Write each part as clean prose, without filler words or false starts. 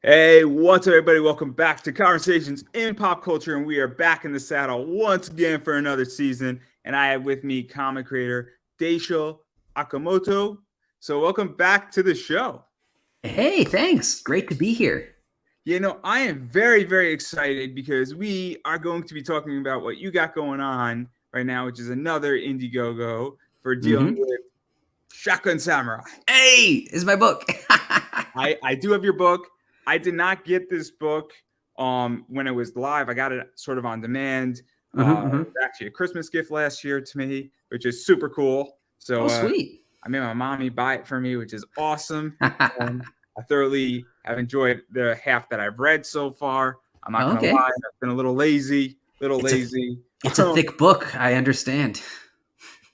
Hey, what's up, everybody? Welcome back to Conversations in Pop Culture, and we are back in the saddle once again for another season. And I have with me comic creator Dachul Okamoto. So, welcome back to the show. Hey, thanks. Great to be here. I am very, very excited because we are going to be talking about what you got going on right now, which is another Indiegogo for dealing hmm with Shotgun Samurai. Hey, this is my book. I do have your book. I did not get this book when it was live. I got it sort of on demand. It was actually a Christmas gift last year to me, which is super cool. So Oh, sweet. I made my mommy buy it for me, which is awesome. I thoroughly have enjoyed the half that I've read so far. I'm not gonna lie, Okay. I've been a little lazy, little It's a lazy. it's a thick book. I understand.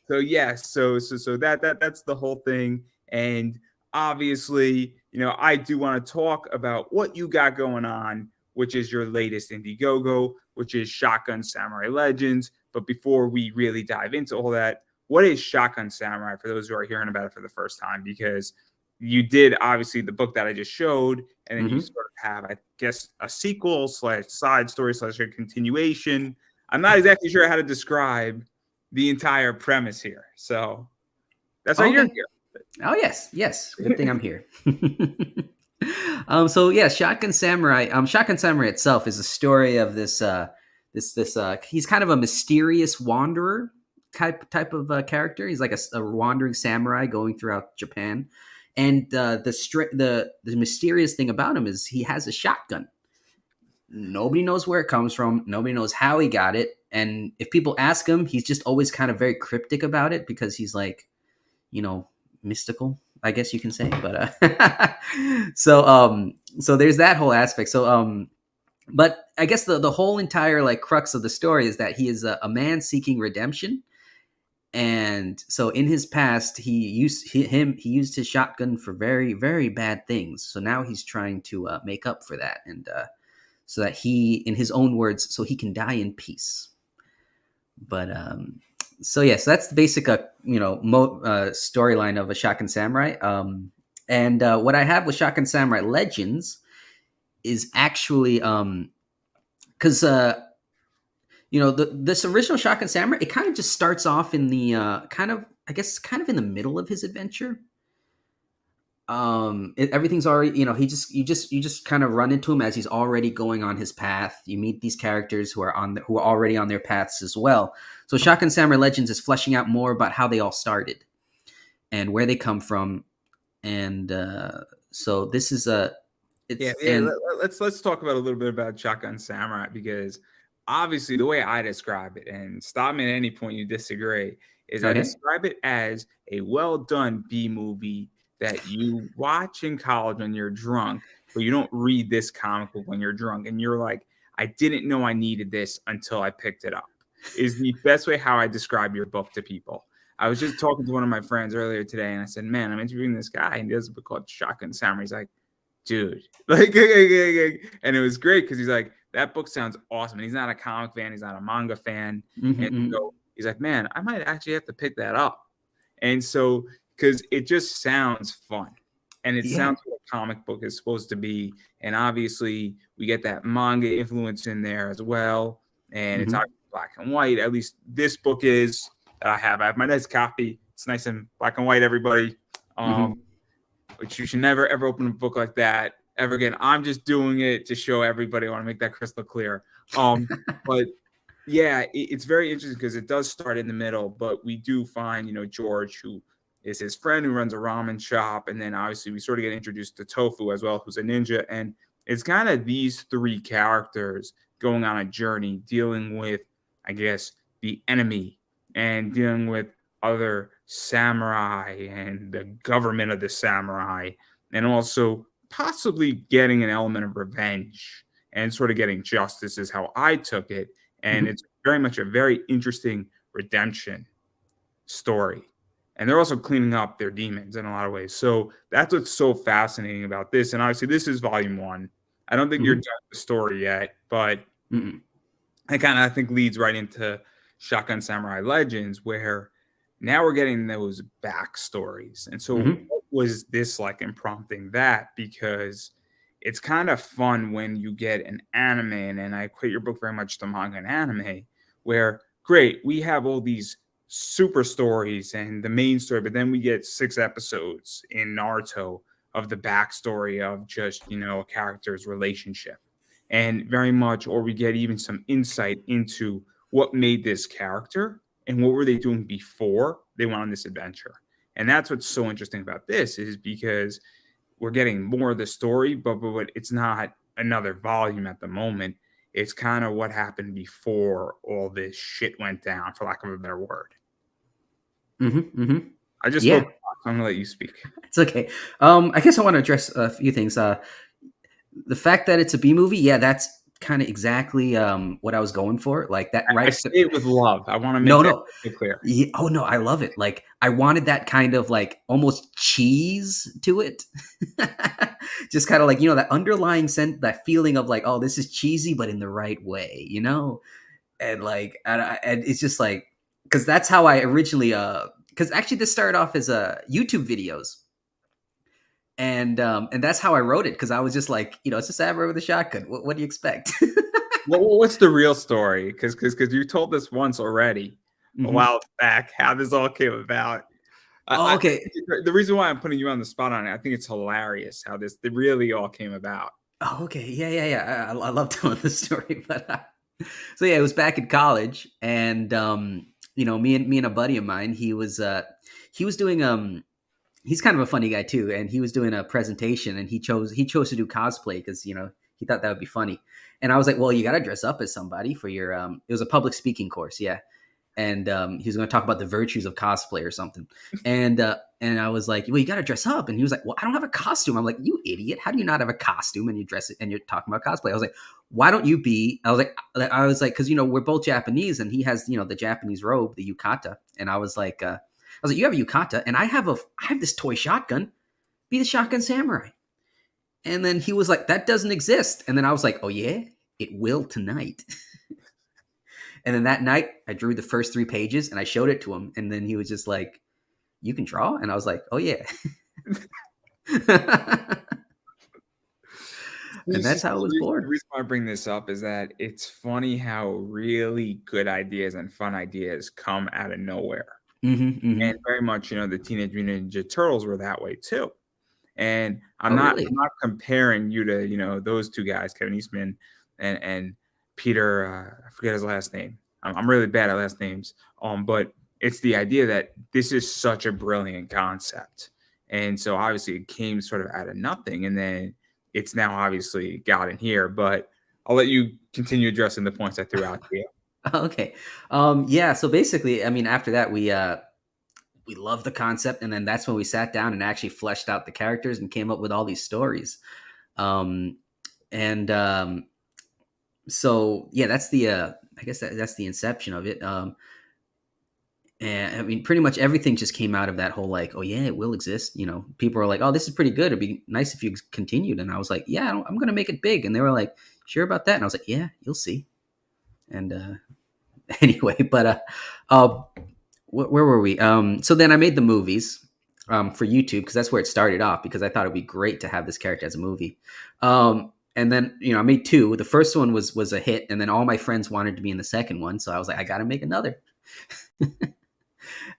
So yes, so that's the whole thing. And obviously, I do want to talk about what you got going on, which is your latest Indiegogo, which is Shotgun Samurai Legends. But before we really dive into all that, what is Shotgun Samurai for those who are hearing about it for the first time? Because you did obviously the book that I just showed, and then you hmm sort of have, I guess, a sequel slash side story slash a continuation. I'm not exactly sure how to describe the entire premise here. So that's why you're Okay. Oh, yes. Good thing here. I'm here. So yeah, Shotgun Samurai. Shotgun Samurai itself is a story of this. He's kind of a mysterious wanderer type of character. He's like a wandering samurai going throughout Japan, and the mysterious thing about him is he has a shotgun. Nobody knows where it comes from. Nobody knows how he got it. And if people ask him, he's just always kind of very cryptic about it because he's like, you know, mystical, I guess you can say. But so there's that whole aspect. But I guess the whole entire like crux of the story is that he is a man seeking redemption. And so in his past, he used his shotgun for very very bad things. So now he's trying to make up for that, and so that he, in his own words, so he can die in peace. But so yeah, so that's the basic storyline of a Shotgun Samurai. And what I have with Shotgun Samurai Legends is actually because this original Shotgun Samurai, it kind of just starts off in the kind of, I guess, kind of in the middle of his adventure. Everything's already, you just kind of run into him as he's already going on his path. You meet these characters who are already on their paths as well. So Shotgun Samurai Legends is fleshing out more about how they all started and where they come from. And so this is a Yeah, it's yeah. and Let's talk about a little bit about Shotgun Samurai because obviously the way I describe it, and stop me at any point you disagree, is I Okay. describe it as a well done B movie that you watch in college when you're drunk, but you don't read this comic book when you're drunk, and you're like, I didn't know I needed this until I picked it up. Is the best way how I describe your book to people. I was just talking to one of my friends earlier today, and I said, "Man, I'm interviewing this guy, and he has a book called Shotgun Samurai." He's like, dude, like, and it was great because he's like, that book sounds awesome. And he's not a comic fan, he's not a manga fan. And Mhm. so he's like, man, I might actually have to pick that up. And so, because it just sounds fun and it Yeah. sounds what a comic book is supposed to be. And obviously, we get that manga influence in there as well. And it's hmm obviously black and white. At least this book is that I have. I have my nice copy. It's nice and black and white, everybody. Um, hmm which you should never ever open a book like that ever again. I'm just doing it to show everybody. I want to make that crystal clear. But yeah, it's very interesting because it does start in the middle, but we do find, George, who is his friend who runs a ramen shop, and then obviously we sort of get introduced to Tofu as well, who's a ninja, and it's kind of these three characters going on a journey, dealing with, I guess, the enemy and dealing with other samurai and the government of the samurai, and also possibly getting an element of revenge and sort of getting justice is how I took it. And hmm it's very much a very interesting redemption story. And they're also cleaning up their demons in a lot of ways. So that's what's so fascinating about this. And obviously, this is volume one. I don't think you're hmm done with the story yet, but hmm it kind of, I think, leads right into Shotgun Samurai Legends, where now we're getting those backstories. And so, hmm what was this like in prompting that? Because it's kind of fun when you get an anime, and I equate your book very much to manga and anime, where great, we have all these super stories and the main story, but then we get 6 episodes in Naruto of the backstory of just, a character's relationship. And very much, or we get even some insight into what made this character and what were they doing before they went on this adventure. And that's what's so interesting about this, is because we're getting more of the story, but it's not another volume at the moment. It's kind of what happened before all this shit went down, for lack of a better word. I just Yeah, spoke. So I'm gonna let you speak. it's okay. I guess I want to address a few things. The fact that it's a B movie, yeah, that's kind of exactly what I was going for. Like that, I right? say it with love. I want to make No, that no. clear. Yeah, oh no, I love it. Like I wanted that kind of like almost cheese to it. Just kind of like, that underlying sense, that feeling of like, oh, this is cheesy, but in the right way, And like, and it's just like, because that's how I originally, because actually this started off as YouTube videos. And that's how I wrote it, because I was just like, it's a samurai with a shotgun. What do you expect? Well, what's the real story? Because you told this once already a Hmm. while back how this all came about. Oh, I okay. the reason why I'm putting you on the spot on it, I think it's hilarious how this it really all came about. Oh, okay. Yeah. I love telling the story, but so yeah, it was back in college, and me and a buddy of mine, he was doing he's kind of a funny guy too, and he was doing a presentation, and he chose to do cosplay because he thought that would be funny, and I was like, well, you got to dress up as somebody for your it was a public speaking course, yeah, and he was going to talk about the virtues of cosplay or something, and I was like, well, you got to dress up, and he was like, well, I don't have a costume. I'm like, you idiot, how do you not have a costume and you dress it and you're talking about cosplay? I was like, why don't you be? I was like, because we're both Japanese, and he has the Japanese robe, the yukata, and I was like, you have a yukata, and I have this toy shotgun. Be the shotgun samurai. And then he was like, that doesn't exist. And then I was like, oh yeah, it will tonight. And then that night, I drew the first 3 pages and I showed it to him. And then he was just like, you can draw? And I was like, oh yeah. And that's how it was The born. reason why I bring this up is that it's funny how really good ideas and fun ideas come out of nowhere. And Mm-hmm. very much, the Teenage Mutant Ninja Turtles were that way too. And I'm Oh, not really? I'm not comparing you to, those 2 guys, Kevin Eastman and Peter, I forget his last name. I'm really bad at last names. But it's the idea that this is such a brilliant concept. And so obviously it came sort of out of nothing, and then it's now obviously gotten here. But I'll let you continue addressing the points I threw out to you. Okay. Yeah. So basically, I mean, after that, we loved the concept, and then that's when we sat down and actually fleshed out the characters and came up with all these stories. Um, and So yeah, that's the I guess that's the inception of it. And I mean, pretty much everything just came out of that whole like, oh yeah, it will exist. People are like, oh, this is pretty good. It'd be nice if you continued. And I was like, yeah, I'm gonna make it big. And they were like, sure about that? And I was like, yeah, you'll see. And anyway, but uh, where were we? So then I made the movies for YouTube, because that's where it started off, because I thought it'd be great to have this character as a movie. And then I made 2. The first one was a hit, and then all my friends wanted to be in the second one, so I was like, I got to make another.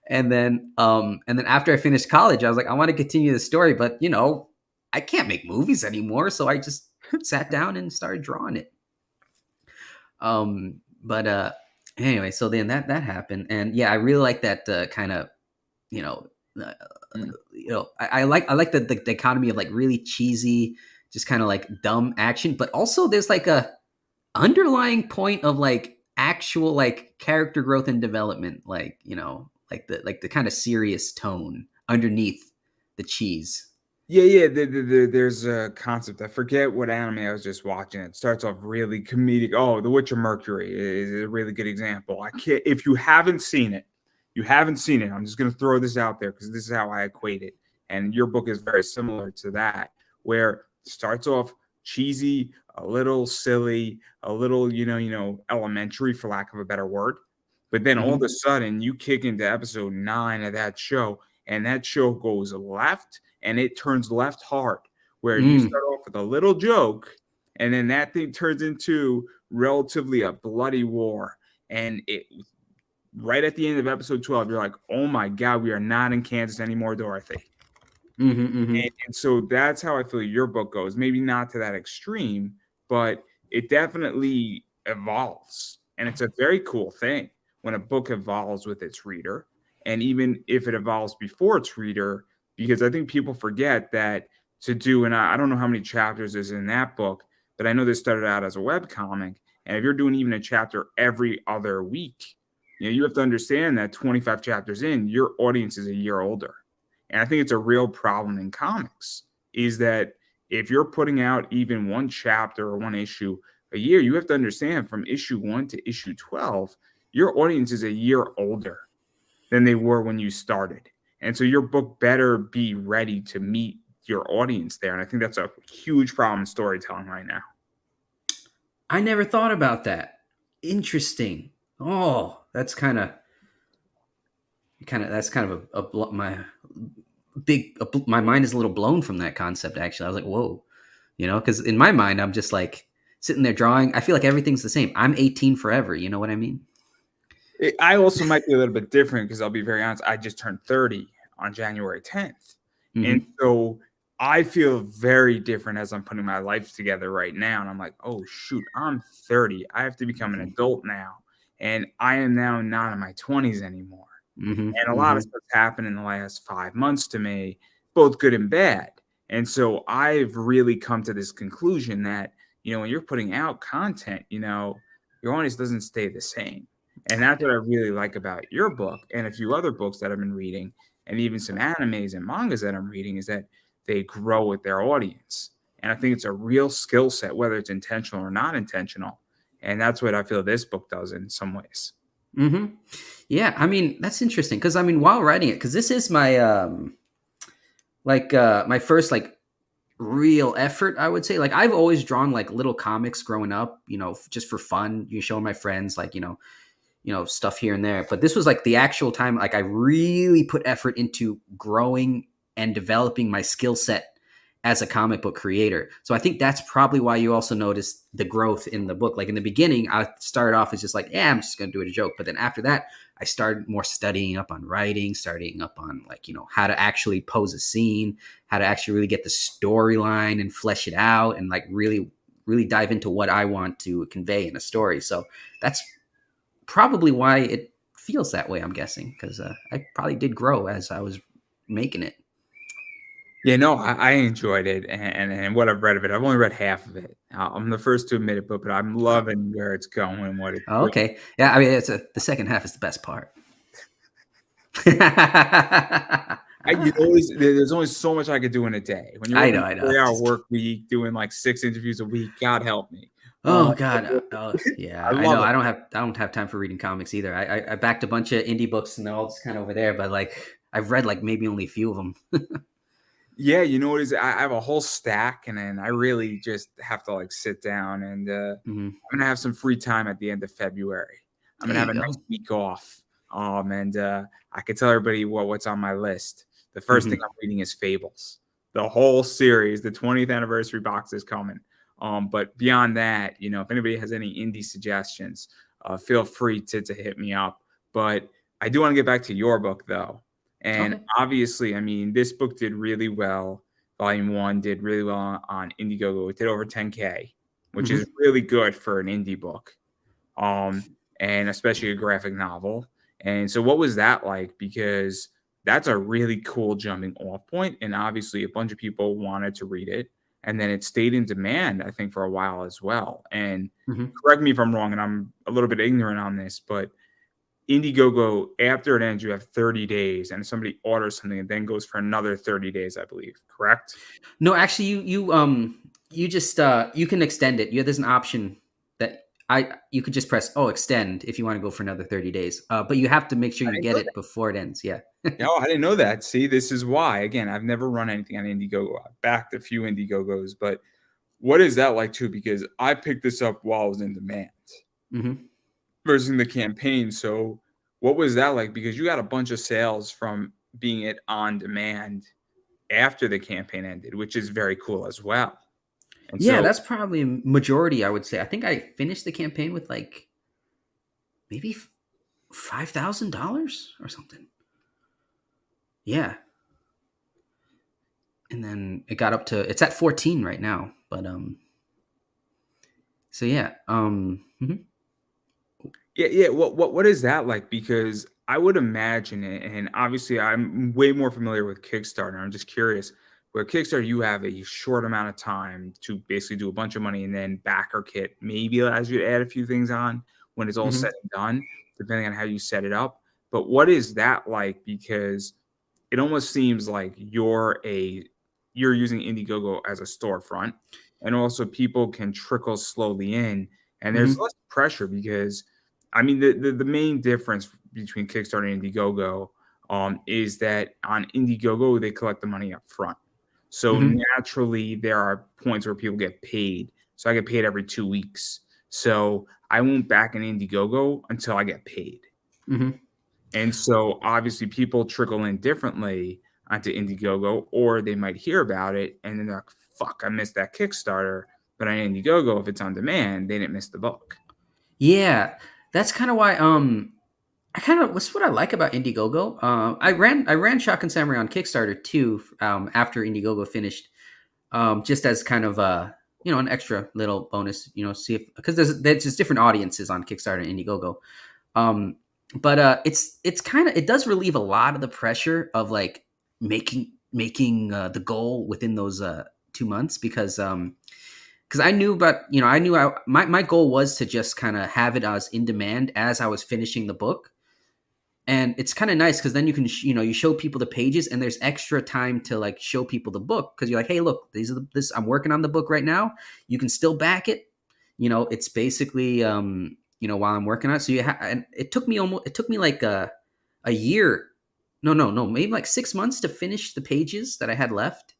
And then after I finished college, I was like, I want to continue the story, but I can't make movies anymore, so I just sat down and started drawing it. But anyway, so then that happened, and yeah, I really like that kind of you know, uh, Mm. I like the dichotomy of like really cheesy, just kind of like dumb action, but also there's like a underlying point of like actual like character growth and development, like like the kind of serious tone underneath the cheese. Yeah. There's a concept. I forget what anime I was just watching. It starts off really comedic. Oh, The Witcher Mercury is a really good example. I can't. If you haven't seen it, you haven't seen it. I'm just gonna throw this out there because this is how I equate it. And your book is very similar to that, where it starts off cheesy, a little silly, a little elementary, for lack of a better word. But then all of Hmm. a sudden, you kick into episode 9 of that show, and that show goes left, and it turns left hard, where you Mm. start off with a little joke, and then that thing turns into relatively a bloody war. And it right at the end of episode 12, you're like, oh my God, we are not in Kansas anymore, Dorothy. Mm-hmm, mm-hmm. And so that's how I feel your book goes. Maybe not to that extreme, but it definitely evolves. And it's a very cool thing when a book evolves with its reader. And even if it evolves before its reader, because I think people forget that to do, and I don't know how many chapters is in that book, but I know this started out as a web comic. And if you're doing even a chapter every other week, you have to understand that 25 chapters in, your audience is a year older. And I think it's a real problem in comics is that if you're putting out even one chapter or one issue a year, you have to understand from issue 1 to issue 12, your audience is a year older than they were when you started. And so your book better be ready to meet your audience there. And I think that's a huge problem in storytelling right now. I never thought about that. Interesting. Oh, that's kind of my my mind is a little blown from that concept. Actually, I was like, whoa, because in my mind, I'm just like sitting there drawing. I feel like everything's the same. I'm 18 forever. You know what I mean? I also might be a little bit different because I'll be very honest. I just turned 30 on January 10th. And Mm-hmm. so I feel very different as I'm putting my life together right now. And I'm like, oh, shoot, I'm 30. I have to become an adult now. And I am now not in my 20s anymore. Mm-hmm. And a lot of Mm-hmm. stuff's happened in the last 5 months to me, both good and bad. And so I've really come to this conclusion that, when you're putting out content, your audience doesn't stay the same. And that's what I really like about your book and a few other books that I've been reading, and even some animes and mangas that I'm reading, is that they grow with their audience. And I think it's a real skill set, whether it's intentional or not intentional. And that's what I feel this book does in some ways. Mm-hmm. Yeah, I mean that's interesting because I mean while writing it, because this is my my first like real effort, I would say. Like I've always drawn like little comics growing up, just for fun. You show my friends like stuff here and there. But this was like the actual time like I really put effort into growing and developing my skill set as a comic book creator. So I think that's probably why you also noticed the growth in the book. Like in the beginning, I started off as just like, yeah, I'm just going to do it a joke. But then after that, I started more studying up on writing, starting up on like, how to actually pose a scene, how to actually really get the storyline and flesh it out and like really, really dive into what I want to convey in a story. So that's probably why it feels that way, I'm guessing, because I probably did grow as I was making it. Yeah, no, I enjoyed it, and what I've read of it, I've only read half of it. I'm the first to admit it, but I'm loving where it's going and what it's Oh, bringing. okay. Yeah, I mean, the second half is the best part. I There's only so much I could do in a day. When you're working know, I a know. 3-hour Just, work week, doing like 6 interviews a week, God help me. oh God. Oh I yeah, I know. love it. I don't have time for reading comics either. I backed a bunch of indie books and they're all just kind of over there, but like I've read like maybe only a few of them. Yeah, you know what is? I have a whole stack, and then I really just have to like sit down, and Hmm. I'm gonna have some free time at the end of February. I'm There gonna have you a nice go. week off. And I could tell everybody what's on my list. The first thing Hmm. I'm reading is Fables. The whole series, the 20th anniversary box is coming. But beyond that, if anybody has any indie suggestions, feel free to hit me up. But I do want to get back to your book though. And Okay. obviously, I mean, this book did really well. Volume 1 did really well on Indiegogo. It did over 10K, which Hmm. is really good for an indie book, and especially a graphic novel. And so, what was that like? Because that's a really cool jumping off point, and obviously, a bunch of people wanted to read it, and then it stayed in demand, I think, for a while as well. And Hmm. correct me if I'm wrong, and I'm a little bit ignorant on this, but Indiegogo, after it ends, you have 30 days, and if somebody orders something, it then goes for another 30 days, I believe. Correct? No, actually, you just you can extend it. There's an option that you could just press extend if you want to go for another 30 days. But you have to make sure I you didn't get know it before it ends. Yeah. No, I didn't know that. See, this is why. Again, I've never run anything on Indiegogo. I've backed a few Indiegogos, but what is that like too? Because I picked this up while I was in demand Hmm. versus the campaign. So, what was that like? Because you got a bunch of sales from being it on demand after the campaign ended, which is very cool as well. And Yeah, so that's probably a majority, I would say. I think I finished the campaign with like maybe $5,000 or something. Yeah, and then it got up to it's at 14 right now. But so yeah, yeah, yeah. What is that like? Because I would imagine it, and obviously I'm way more familiar with Kickstarter. I'm just curious. Where Kickstarter, you have a short amount of time to basically do a bunch of money, and then backer kit maybe allows you to add a few things on when it's all said mhm, and done, depending on how you set it up. But what is that like? Because it almost seems like you're using Indiegogo as a storefront, and also people can trickle slowly in, and there's mhm, less pressure because, I mean, the main difference between Kickstarter and Indiegogo is that on Indiegogo they collect the money up front, so mhm, naturally there are points where people get paid. So I get paid every 2 weeks, so I won't back an Indiegogo until I get paid. mhm. And so obviously people trickle in differently onto Indiegogo, or they might hear about it and then they're like, fuck, I missed that Kickstarter. But on Indiegogo, if it's on demand, they didn't miss the book. Yeah, that's kind of why. I kind of what's what I like about Indiegogo. I ran Shock and Samurai on Kickstarter too. After Indiegogo finished, just as kind of an extra little bonus. See if because there's just different audiences on Kickstarter and Indiegogo. Um, but it's kind of it does relieve a lot of the pressure of like making the goal within those 2 months because I knew about I knew my goal was to just kind of have it as in demand as I was finishing the book, and it's kind of nice because then you can you show people the pages and there's extra time to like show people the book because you're like, hey, look, these are this I'm working on the book right now. You can still back it. It's basically while I'm working on it. So and it took me like a year, no, maybe like 6 months to finish the pages that I had left.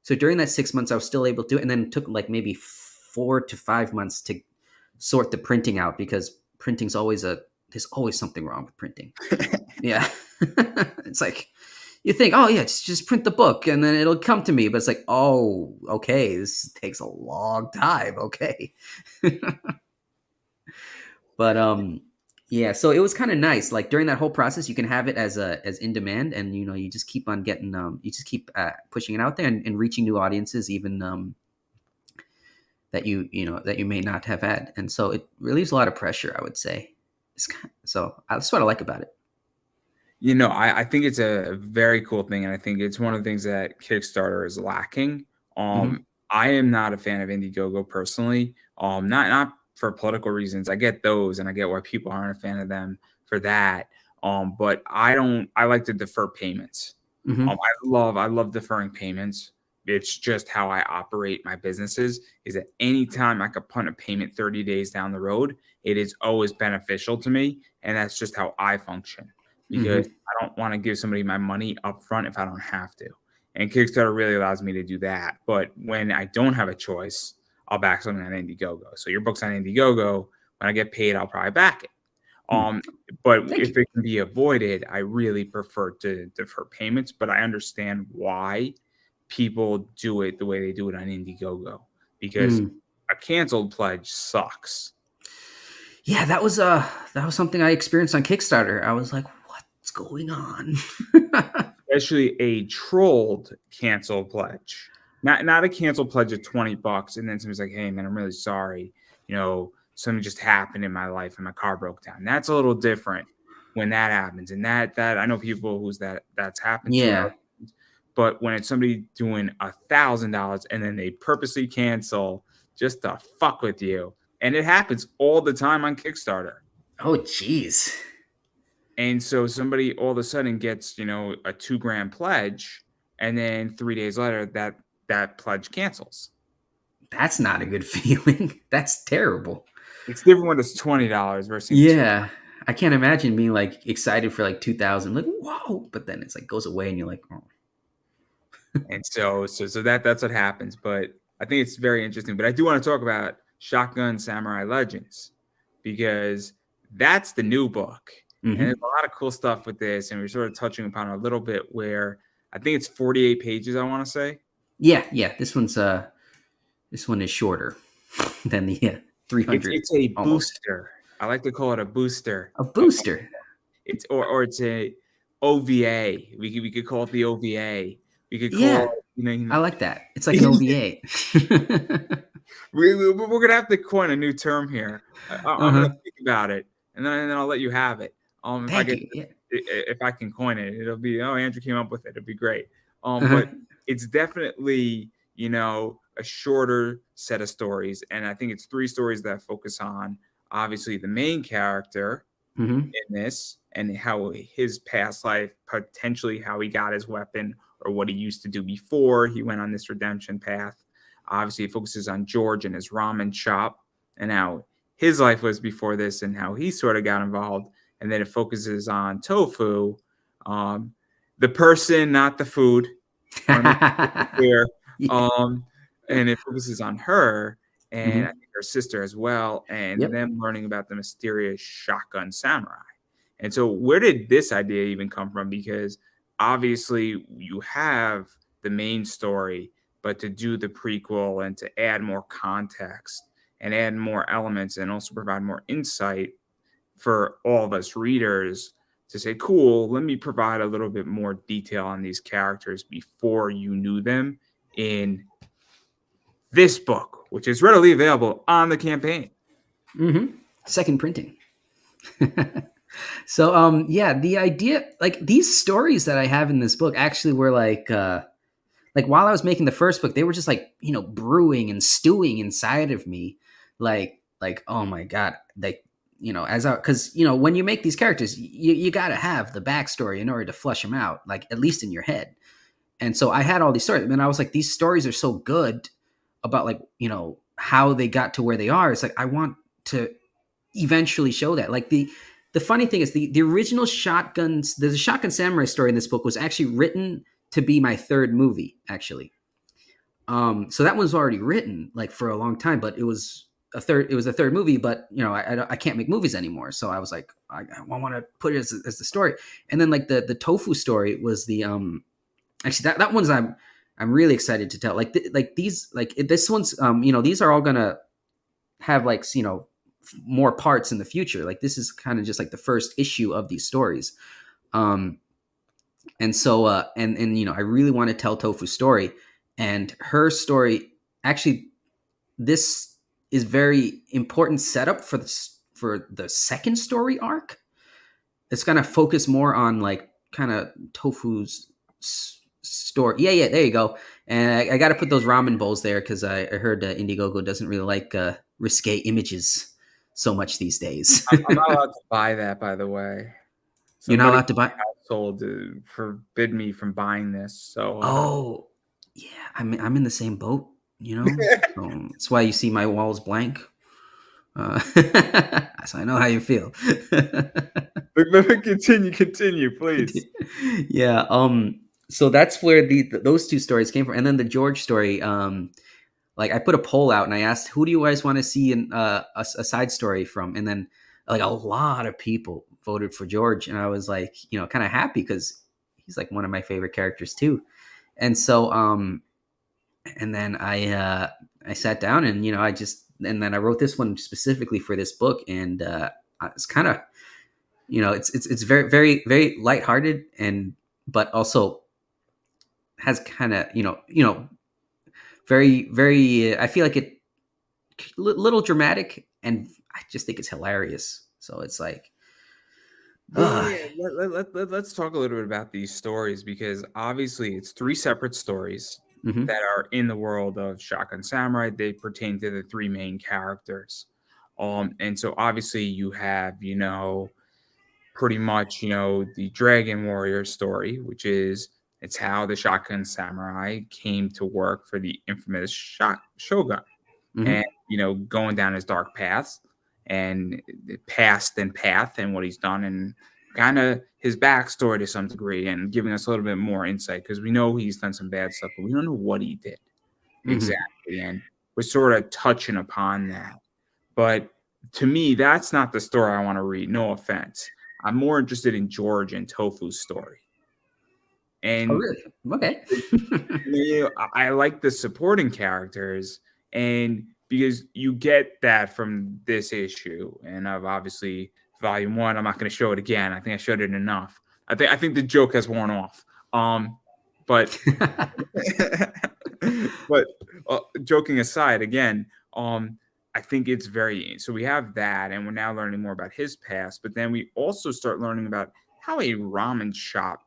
So during that 6 months, I was still able to, and then it took like maybe 4 to 5 months to sort the printing out because printing's always there's always something wrong with printing. Yeah. It's like you think, oh yeah, just print the book and then it'll come to me. But it's like, oh, okay, this takes a long time. Okay. But yeah, so it was kind of nice. Like during that whole process, you can have it as in demand, and you just keep on getting you just keep pushing it out there and reaching new audiences, even that that you may not have had, and so it relieves a lot of pressure. I would say, that's what I like about it. I think it's a very cool thing, and I think it's one of the things that Kickstarter is lacking. Hmm. I am not a fan of Indiegogo personally. Not for political reasons. I get those, and I get why people aren't a fan of them for that. But I don't. I like to defer payments. Hmm. I love deferring payments. It's just how I operate my businesses. Is that anytime I could punt a payment 30 days down the road, it is always beneficial to me, and that's just how I function because Hmm. I don't want to give somebody my money up front if I don't have to. And Kickstarter really allows me to do that. But when I don't have a choice, I'll back something on Indiegogo. So your book's on Indiegogo. When I get paid, I'll probably back it. Um, but Thank you. if it can be avoided, I really prefer to defer payments. But I understand why people do it the way they do it on Indiegogo because Mm. a canceled pledge sucks. Yeah, that was something I experienced on Kickstarter. I was like, what's going on? Especially a trolled cancel pledge. Not a cancel pledge of $20 and then somebody's like, "Hey man, I'm really sorry. Something just happened in my life and my car broke down." That's a little different when that happens. And that I know people that's happened to. Yeah. But when it's somebody doing $1,000 and then they purposely cancel just to fuck with you, and it happens all the time on Kickstarter. Oh, jeez. And so somebody all of a sudden gets, a 2 grand pledge, and then 3 days later that pledge cancels. That's not a good feeling. That's terrible. It's different when it's $20 versus two. Yeah. I can't imagine being like excited for like 2000, like, whoa. But then it's like goes away and you're like, oh. And so that's what happens. But I think it's very interesting. But I do want to talk about Shotgun Samurai Legends because that's the new book. And there's Hmm. a lot of cool stuff with this. And we're sort of touching upon a little bit where I think it's 48 pages, I want to say. Yeah. This one is shorter than the 300 It's a almost. booster. I like to call it a booster. A booster. It's or it's a OVA. We could call it the OVA. We could call Yeah, it, I like that. It's like an OVA. we're gonna have to coin a new term here. I'm gonna Uh-huh. think about it, and then I'll let you have it. If I Thank get you. Yeah. if I can coin it, it'll be, oh, Andrew came up with it. It'll be great. Uh-huh. But it's definitely, a shorter set of stories, and I think it's three stories that focus on obviously the main character Mm-hmm. in this and how his past life, potentially how he got his weapon or what he used to do before he went on this redemption path. Obviously, it focuses on George and his ramen shop and how his life was before this and how he sort of got involved. And then it focuses on Tofu, um, the person, not the food. I want to make it clear. Yeah. Um, and it focuses on her and I Mm-hmm. think her sister as well, and Yep. them learning about the mysterious shotgun samurai. And so, where did this idea even come from? Because obviously, you have the main story, but to do the prequel and to add more context and add more elements and also provide more insight for all of us readers to say, cool, let me provide a little bit more detail on these characters before you knew them in this book, which is readily available on the campaign. Mm-hmm. Second printing. So yeah, the idea, like these stories that I have in this book actually were like while I was making the first book, they were just like, brewing and stewing inside of me. Like, oh my God. Like, as I, cause when you make these characters, you gotta have the backstory in order to flesh them out, like at least in your head. And so I had all these stories, and I was like, these stories are so good about like, how they got to where they are. It's like, I want to eventually show that. Like the funny thing is the original shotguns, there's a shotgun samurai story in this book was actually written to be my third movie, actually. So that was already written like for a long time, but it was a third movie, but I can't make movies anymore. So I was like, I want to put it as the story. And then like the tofu story was the actually that one's I'm really excited to tell. Like like these, like this one's these are all gonna have like more parts in the future. Like this is kind of just like the first issue of these stories. Um, and so and I really want to tell Tofu's story, and her story actually, this is very important setup for the second story arc. It's gonna focus more on like kind of Tofu's story. Yeah, there you go. And I got to put those ramen bowls there because I heard Indiegogo doesn't really like risque images so much these days. I'm not allowed to buy that, by the way. You're not Somebody allowed to in buy. my household forbid me from buying this. So, Oh, yeah. I'm in the same boat. So that's why you see my walls blank. So I know how you feel. continue, please. Yeah. So that's where those two stories came from, and then the George story. Like I put a poll out and I asked, who do you guys want to see in a side story from? And then like a lot of people voted for George, and I was like, kind of happy because he's like one of my favorite characters too. And so and then I sat down and and then I wrote this one specifically for this book, and it's kind of it's very very very lighthearted, and but also has kind of very very I feel like it little dramatic, and I just think it's hilarious. So it's like, uh, Yeah, let's talk a little bit about these stories because obviously it's three separate stories mm-hmm, that are in the world of Shotgun Samurai. They pertain to the three main characters. And so obviously you have, pretty much, the Dragon Warrior story, which is it's how the Shotgun Samurai came to work for the infamous Shogun mm-hmm, and going down his dark paths and past and path and what he's done and kind of his backstory to some degree and giving us a little bit more insight because we know he's done some bad stuff, but we don't know what he did mm-hmm. exactly. And we're sort of touching upon that. But to me, that's not the story I want to read. No offense. I'm more interested in George and Tofu's story. Oh, And really? Okay. you know, I like the supporting characters, and because you get that from this issue, and I've obviously volume one. I'm not going to show it again. I think I showed it enough. I think the joke has worn off. But but joking aside, again, I think it's very so we have that, and we're now learning more about his past. But then we also start learning about how a ramen shop,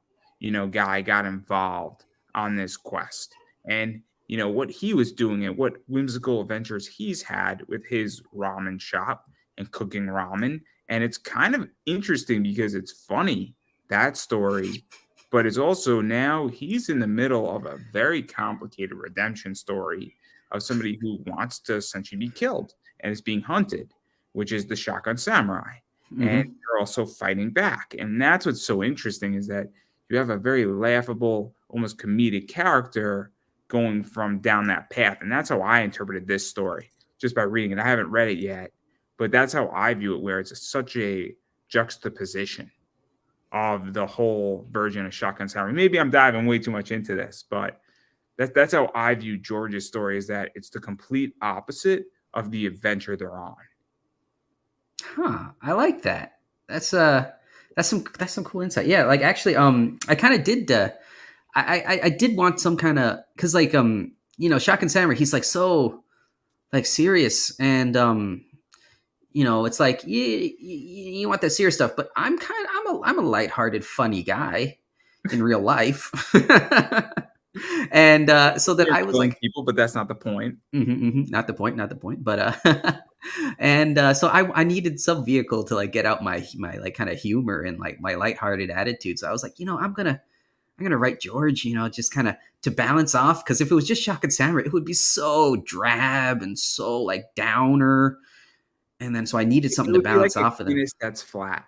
guy got involved on this quest, and what he was doing and what whimsical adventures he's had with his ramen shop and cooking ramen. And it's kind of interesting because it's funny, that story, but it's also now he's in the middle of a very complicated redemption story of somebody who wants to essentially be killed and is being hunted, which is the Shotgun Samurai. And Hmm. they're also fighting back. And that's what's so interesting is that you have a very laughable, almost comedic character going from down that path. And that's how I interpreted this story just by reading it. I haven't read it yet, but that's how I view it, where it's such a juxtaposition of the whole version of Shotgun Samurai. Maybe I'm diving way too much into this, but that's how I view George's story, is that it's the complete opposite of the adventure they're on. Huh. I like that. That's that's some cool insight. Yeah, like actually, I kind of did. I did want some kind of, because like Shotgun Samurai, he's like so like serious, and it's like you want that serious stuff, but I'm a lighthearted, funny guy in real life. And so that You're I was killing like, people, but that's not the point. not the point, not the point, but and so I needed some vehicle to like get out my like kind of humor and like my lighthearted attitude. So I was like, I'm gonna write George, just kind of to balance off, because if it was just Shotgun Samurai, it would be so drab and so like downer. And then so I needed It something to would be like balance a off of them. Guinness that's flat.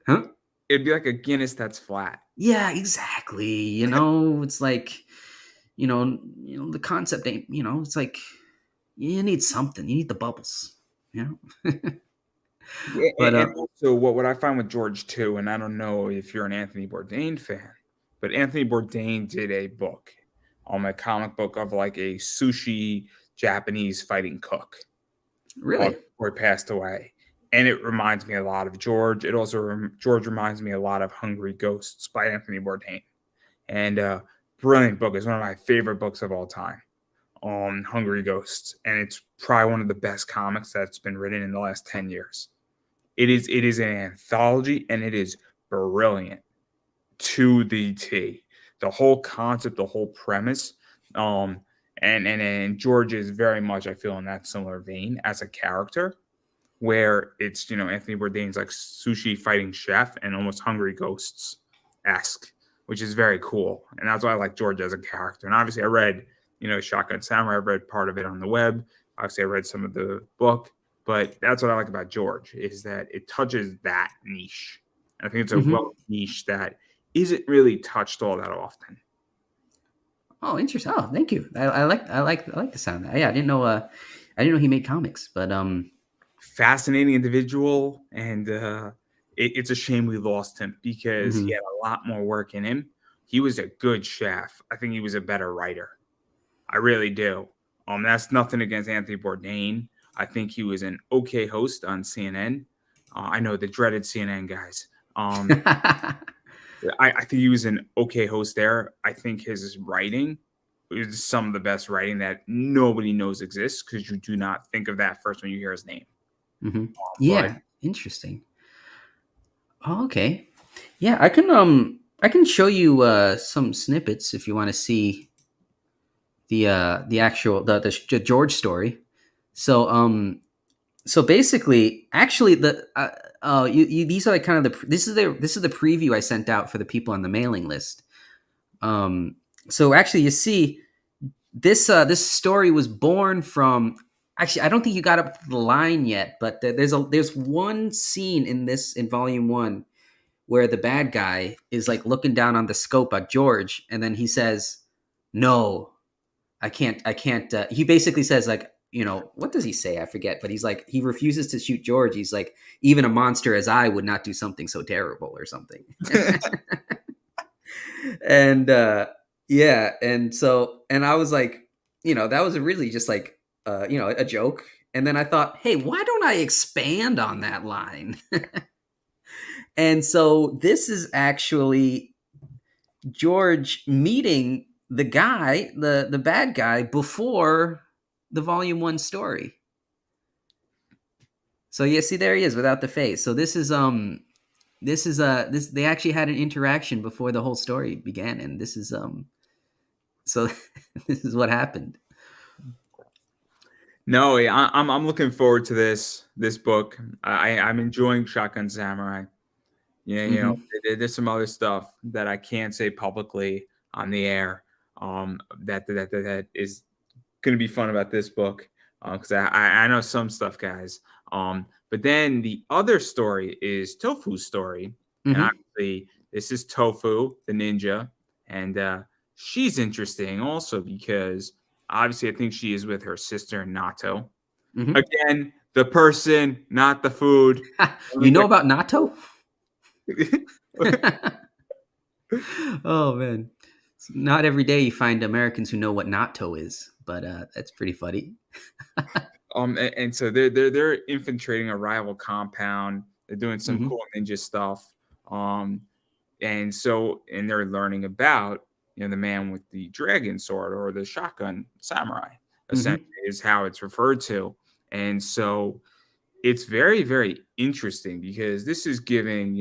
Huh? It'd be like a Guinness that's flat. Yeah, exactly. It's like, the concept ain't, it's like you need something. You need the bubbles, you know? Yeah, But and also what I find with George too, and I don't know if you're an Anthony Bourdain fan, but Anthony Bourdain did a book, a comic book of like a sushi Japanese fighting cook, really. before he passed away. And it reminds me a lot of George. It also George reminds me a lot of Hungry Ghosts by Anthony Bourdain. And brilliant book. It's one of my favorite books of all time. On Hungry Ghosts, and it's probably one of the best comics that's been written in the last 10 years. It is an anthology, and it is brilliant to the T. The whole concept, the whole premise, and George is very much, I feel, in that similar vein as a character, where it's Anthony Bourdain's like sushi fighting chef and almost Hungry Ghosts esque, which is very cool, and that's why I like George as a character. And obviously, I read Shotgun Samurai. I read part of it on the web. Obviously, I read some of the book, but that's what I like about George, is that it touches that niche. And I think it's a Hmm. well niche that isn't really touched all that often. Oh, interesting. Oh, thank you. I like the sound of that. Yeah, I didn't know he made comics, but Fascinating individual, and it's a shame we lost him because he mhm. had a lot more work in him. He was a good chef. I think he was a better writer. I really do. That's nothing against Anthony Bourdain. I think he was an okay host on CNN. I know the dreaded CNN guys. I think he was an okay host there. I think his writing is some of the best writing that nobody knows exists, because you do not think of that first when you hear his name. Hmm. But Yeah, interesting. Oh, okay. Yeah, I can show you some snippets if you want to see the actual the George story. So so basically, actually, these are like kind of this is the preview I sent out for the people on the mailing list. Um, so actually, you see, this story was born from. Actually, I don't think you got up to the line yet, but there's one scene in volume one where the bad guy is like looking down on the scope at George, and then he says, "No, I can't." He basically says like, what does he say? I forget, but he's like, he refuses to shoot George. He's like, even a monster as I would not do something so terrible or something. And yeah, and so and I was like, that was really just like a joke. And then I thought, hey, why don't I expand on that line? And so this is actually George meeting the guy, the bad guy, before the volume 1 story. So yeah, see, there he is without the face. So this they actually had an interaction before the whole story began, and this is so this is what happened. No, I'm looking forward to this book. I'm enjoying Shotgun Samurai. Yeah, Hmm. there's some other stuff that I can't say publicly on the air. That is going to be fun about this book, because I know some stuff, guys. But then the other story is Tofu's story, and Hmm. obviously this is Tofu, the ninja, and she's interesting also because obviously I think she is with her sister Nato. Hmm. Again, the person, not the food. You know about natto? Oh man, not every day you find Americans who know what natto is, but that's pretty funny. And so they're infiltrating a rival compound. They're doing some Hmm. cool ninja stuff. Um, and they're learning about the man with the dragon sword or the shotgun samurai, essentially Hmm. is how it's referred to. And so it's very, very interesting because this is giving,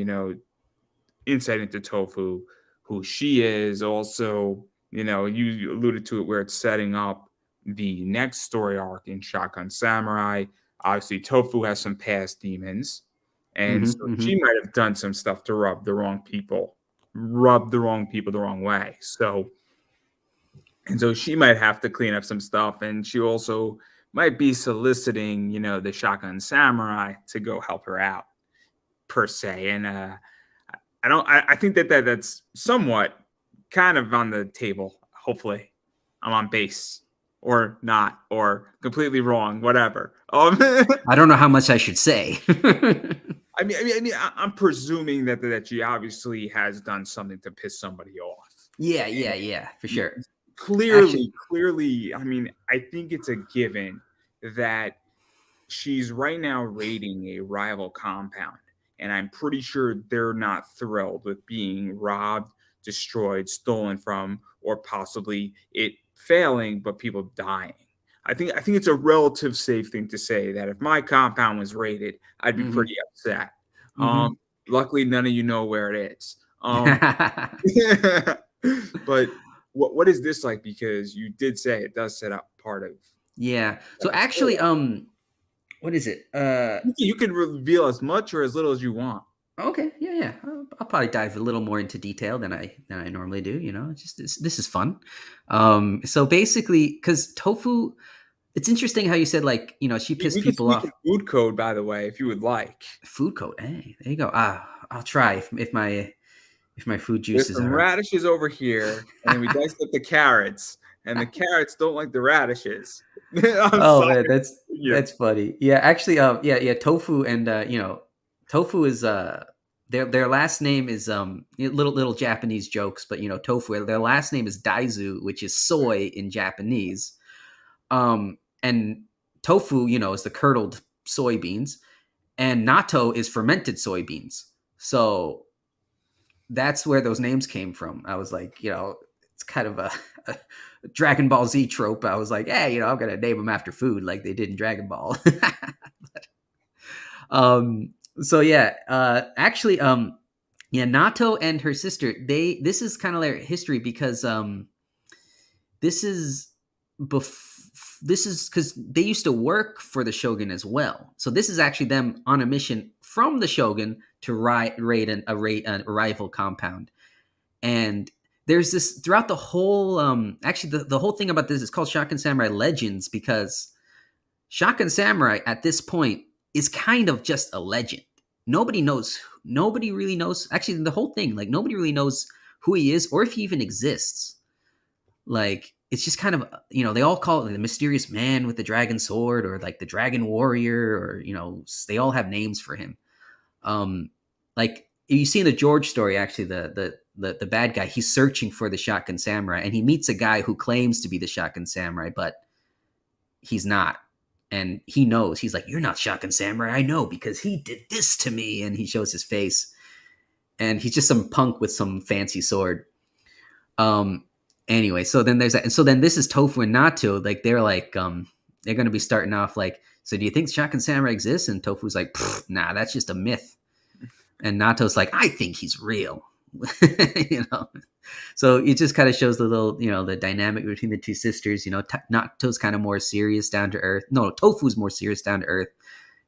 insight into Tofu, who she is. Also, you alluded to it where it's setting up the next story arc in Shotgun Samurai. Obviously, Tofu has some past demons, and Hmm. so Hmm. she might have done some stuff to rub the wrong people the wrong way. So she might have to clean up some stuff, and she also might be soliciting, the Shotgun Samurai to go help her out per se. And I don't. I think that's somewhat kind of on the table. Hopefully, I'm on base or not or completely wrong. Whatever. I don't know how much I should say. I'm presuming that she obviously has done something to piss somebody off. Yeah, And yeah, yeah, for sure. clearly, Actually, clearly, I think it's a given that she's right now raiding a rival compound, and I'm pretty sure they're not thrilled with being robbed, destroyed, stolen from, or possibly it failing, but people dying. I think it's a relative safe thing to say that if my compound was raided, I'd be hmm pretty upset. hmm Luckily, none of you know where it is. But what is this like? Because you did say it does set up part of Yeah. So like a story. actually, what is it? You can reveal as much or as little as you want. Okay, yeah, yeah. I'll probably dive a little more into detail than I normally do. It's just this is fun. So basically, because tofu, it's interesting how you said like she pissed We can people speak in off. food code, by the way, if you would like. Food coat. Hey, there you go. I'll try if my food There's juices some are. radishes over here, and then we diced up the carrots, and the carrots don't like the radishes. I'm Oh sorry. man, that's You. that's funny. Yeah, actually, yeah, tofu and tofu is their last name is little Japanese jokes, but tofu. Their last name is Daizu, which is soy in Japanese. And tofu, is the curdled soybeans, and natto is fermented soybeans. So that's where those names came from. I was like, it's kind of a Dragon Ball Z trope. I was like, hey, I'm gonna name them after food, like they did in Dragon Ball. So yeah, actually, yeah, Nato and her sister. This is kind of their history because this is this is because they used to work for the shogun as well. So this is actually them on a mission from the shogun to raid a rival compound. And there's this throughout the whole actually the whole thing about this is called Shotgun Samurai Legends because Shotgun Samurai at this point is kind of just a legend. Nobody really knows actually the whole thing, like nobody really knows who he is or if he even exists. Like it's just kind of they all call it the mysterious man with the dragon sword or like the dragon warrior or they all have names for him. Like you see in the George story, actually, the bad guy, he's searching for the Shotgun Samurai, and he meets a guy who claims to be the Shotgun Samurai, but he's not. And he knows. He's like, "You're not Shotgun Samurai. I know because he did this to me." And he shows his face, and he's just some punk with some fancy sword. Um. Anyway, so then there's that, and so then this is Tofu and Nato. Like they're going to be starting off like, "So do you think Shotgun Samurai exists?" And Tofu's like, "Nah, that's just a myth." And Nato's like, "I think he's real." you know, so it just kind of shows the little, the dynamic between the two sisters. Nato's kind of more serious, down to earth. No, Tofu's more serious, down to earth,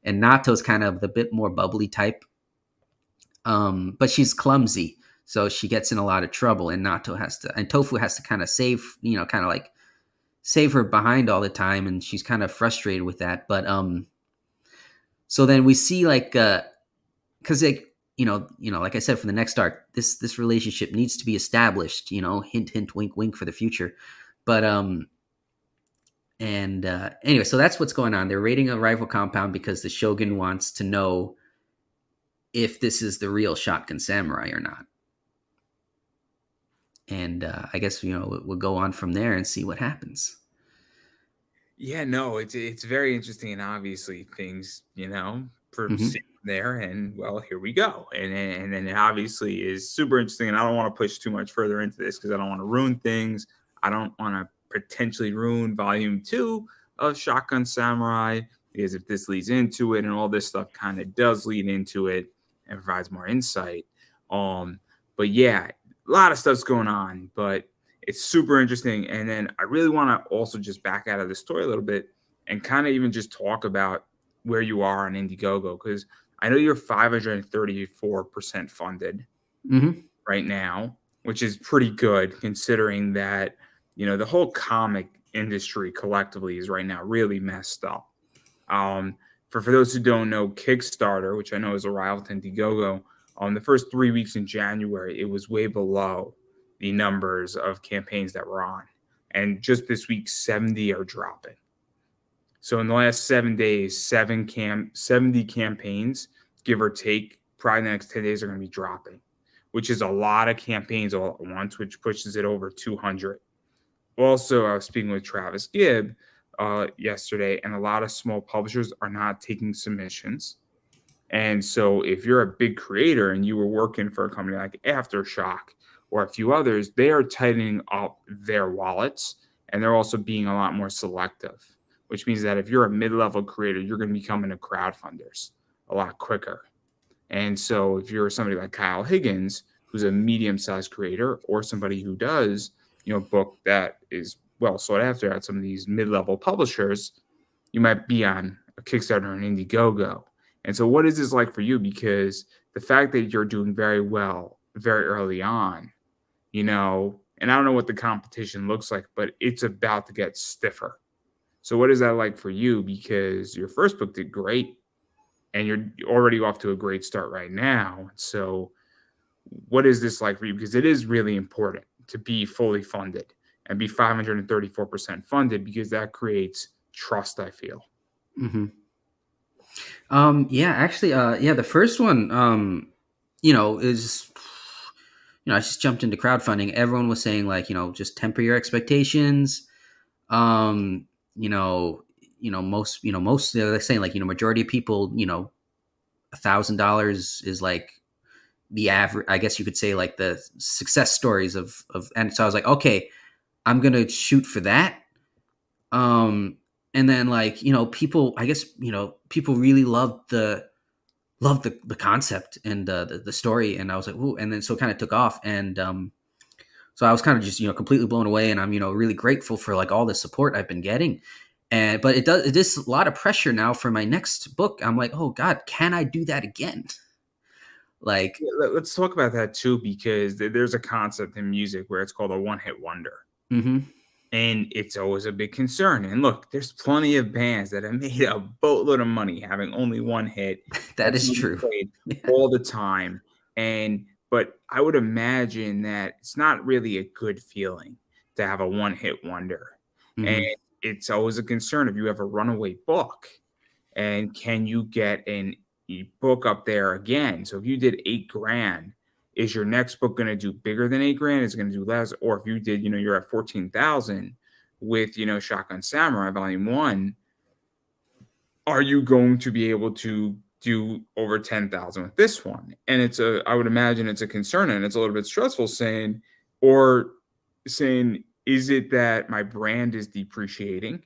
and Nato's kind of the bit more bubbly type. But she's clumsy, so she gets in a lot of trouble, and Tofu has to kind of save, kind of like save her behind all the time, and she's kind of frustrated with that. But so then we see like, because like, like I said, for the next arc, this relationship needs to be established. Hint, hint, wink, wink for the future. But anyway, so that's what's going on. They're raiding a rival compound because the Shogun wants to know if this is the real Shotgun Samurai or not. And I guess we'll go on from there and see what happens. Yeah, no, it's very interesting, and obviously things Mhm. proceed there, and well, here we go, and then it obviously is super interesting, and I don't want to push too much further into this because I don't want to ruin things. I don't want to potentially ruin volume 2 of Shotgun Samurai, because if this leads into it and all this stuff kind of does lead into it and provides more insight. But yeah, a lot of stuff's going on, but it's super interesting. And then I really want to also just back out of the story a little bit and kind of even just talk about where you are on Indiegogo, because I know you're 534% funded Mhm. right now, which is pretty good considering that the whole comic industry collectively is right now really messed up. Um, for those who don't know, Kickstarter, which I know is a rival to Indiegogo, the first 3 weeks in January, it was way below the numbers of campaigns that were on. And just this week, 70 are dropping. So in the last 7 days, 70 campaigns, give or take, probably the next 10 days are going to be dropping, which is a lot of campaigns all at once, which pushes it over 200. Also, I was speaking with Travis Gibb yesterday, and a lot of small publishers are not taking submissions. And so, if you're a big creator and you were working for a company like Aftershock or a few others, they are tightening up their wallets, and they're also being a lot more selective, which means that if you're a mid-level creator, you're going to be coming to crowdfunders a lot quicker. And so, if you're somebody like Kyle Higgins, who's a medium-sized creator, or somebody who does, book that is well sought after at some of these mid-level publishers, you might be on a Kickstarter or an Indiegogo. And so, what is this like for you? Because the fact that you're doing very well very early on, and I don't know what the competition looks like, but it's about to get stiffer. So, what is that like for you? Because your first book did great, and you're already off to a great start right now. So, what is this like for you? Because it is really important to be fully funded and be 534% funded, because that creates trust, I feel. Mhm. Yeah, actually, yeah, the first one, is, I just jumped into crowdfunding. Everyone was saying like, just temper your expectations. Um, most they're saying like, majority of people, $1,000 is like the average. I guess you could say like the success stories of. And so I was like, okay, I'm gonna shoot for that. Um, and then like, people, I guess, people really loved the concept and the story, and I was like, ooh, and then so it kind of took off, and so I was kind of just completely blown away, and I'm really grateful for like all the support I've been getting, and but it is a lot of pressure now for my next book. I'm like, oh God, can I do that again? Like, Yeah, let's talk about that too, because there's a concept in music where it's called a one-hit wonder. mm-hmm. And it's always a big concern. And look, there's plenty of bands that have made a boatload of money having only one hit That that's is being true. played Yeah. all the time. But I would imagine that it's not really a good feeling to have a one-hit wonder. And Mm-hmm. it's always a concern if you have a runaway book. And can you get an book up there again? So if you did 8 grand Is your next book going to do bigger than 8 grand? Is it going to do less? Or if you did, you're at 14,000 with, Shotgun Samurai Volume 1, are you going to be able to do over 10,000 with this one? And I would imagine it's a concern, and it's a little bit stressful saying, is it that my brand is depreciating?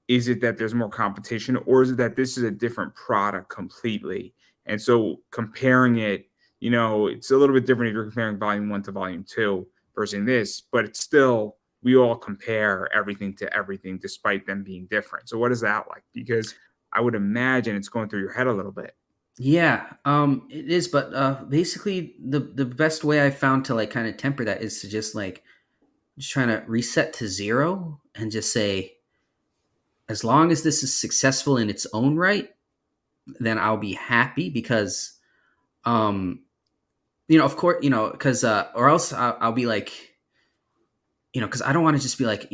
Is it that there's more competition, or is it that this is a different product completely? And so comparing it, it's a little bit different if you're comparing volume 1 to volume 2 versus this, but it's still, we all compare everything to everything despite them being different. So what is that like? Because I would imagine it's going through your head a little bit. Yeah, it is, but basically the best way I found to like kind of temper that is to just trying to reset to zero and just say, as long as this is successful in its own right, then I'll be happy because, of course, because or else I'll be like, because I don't want to just be like,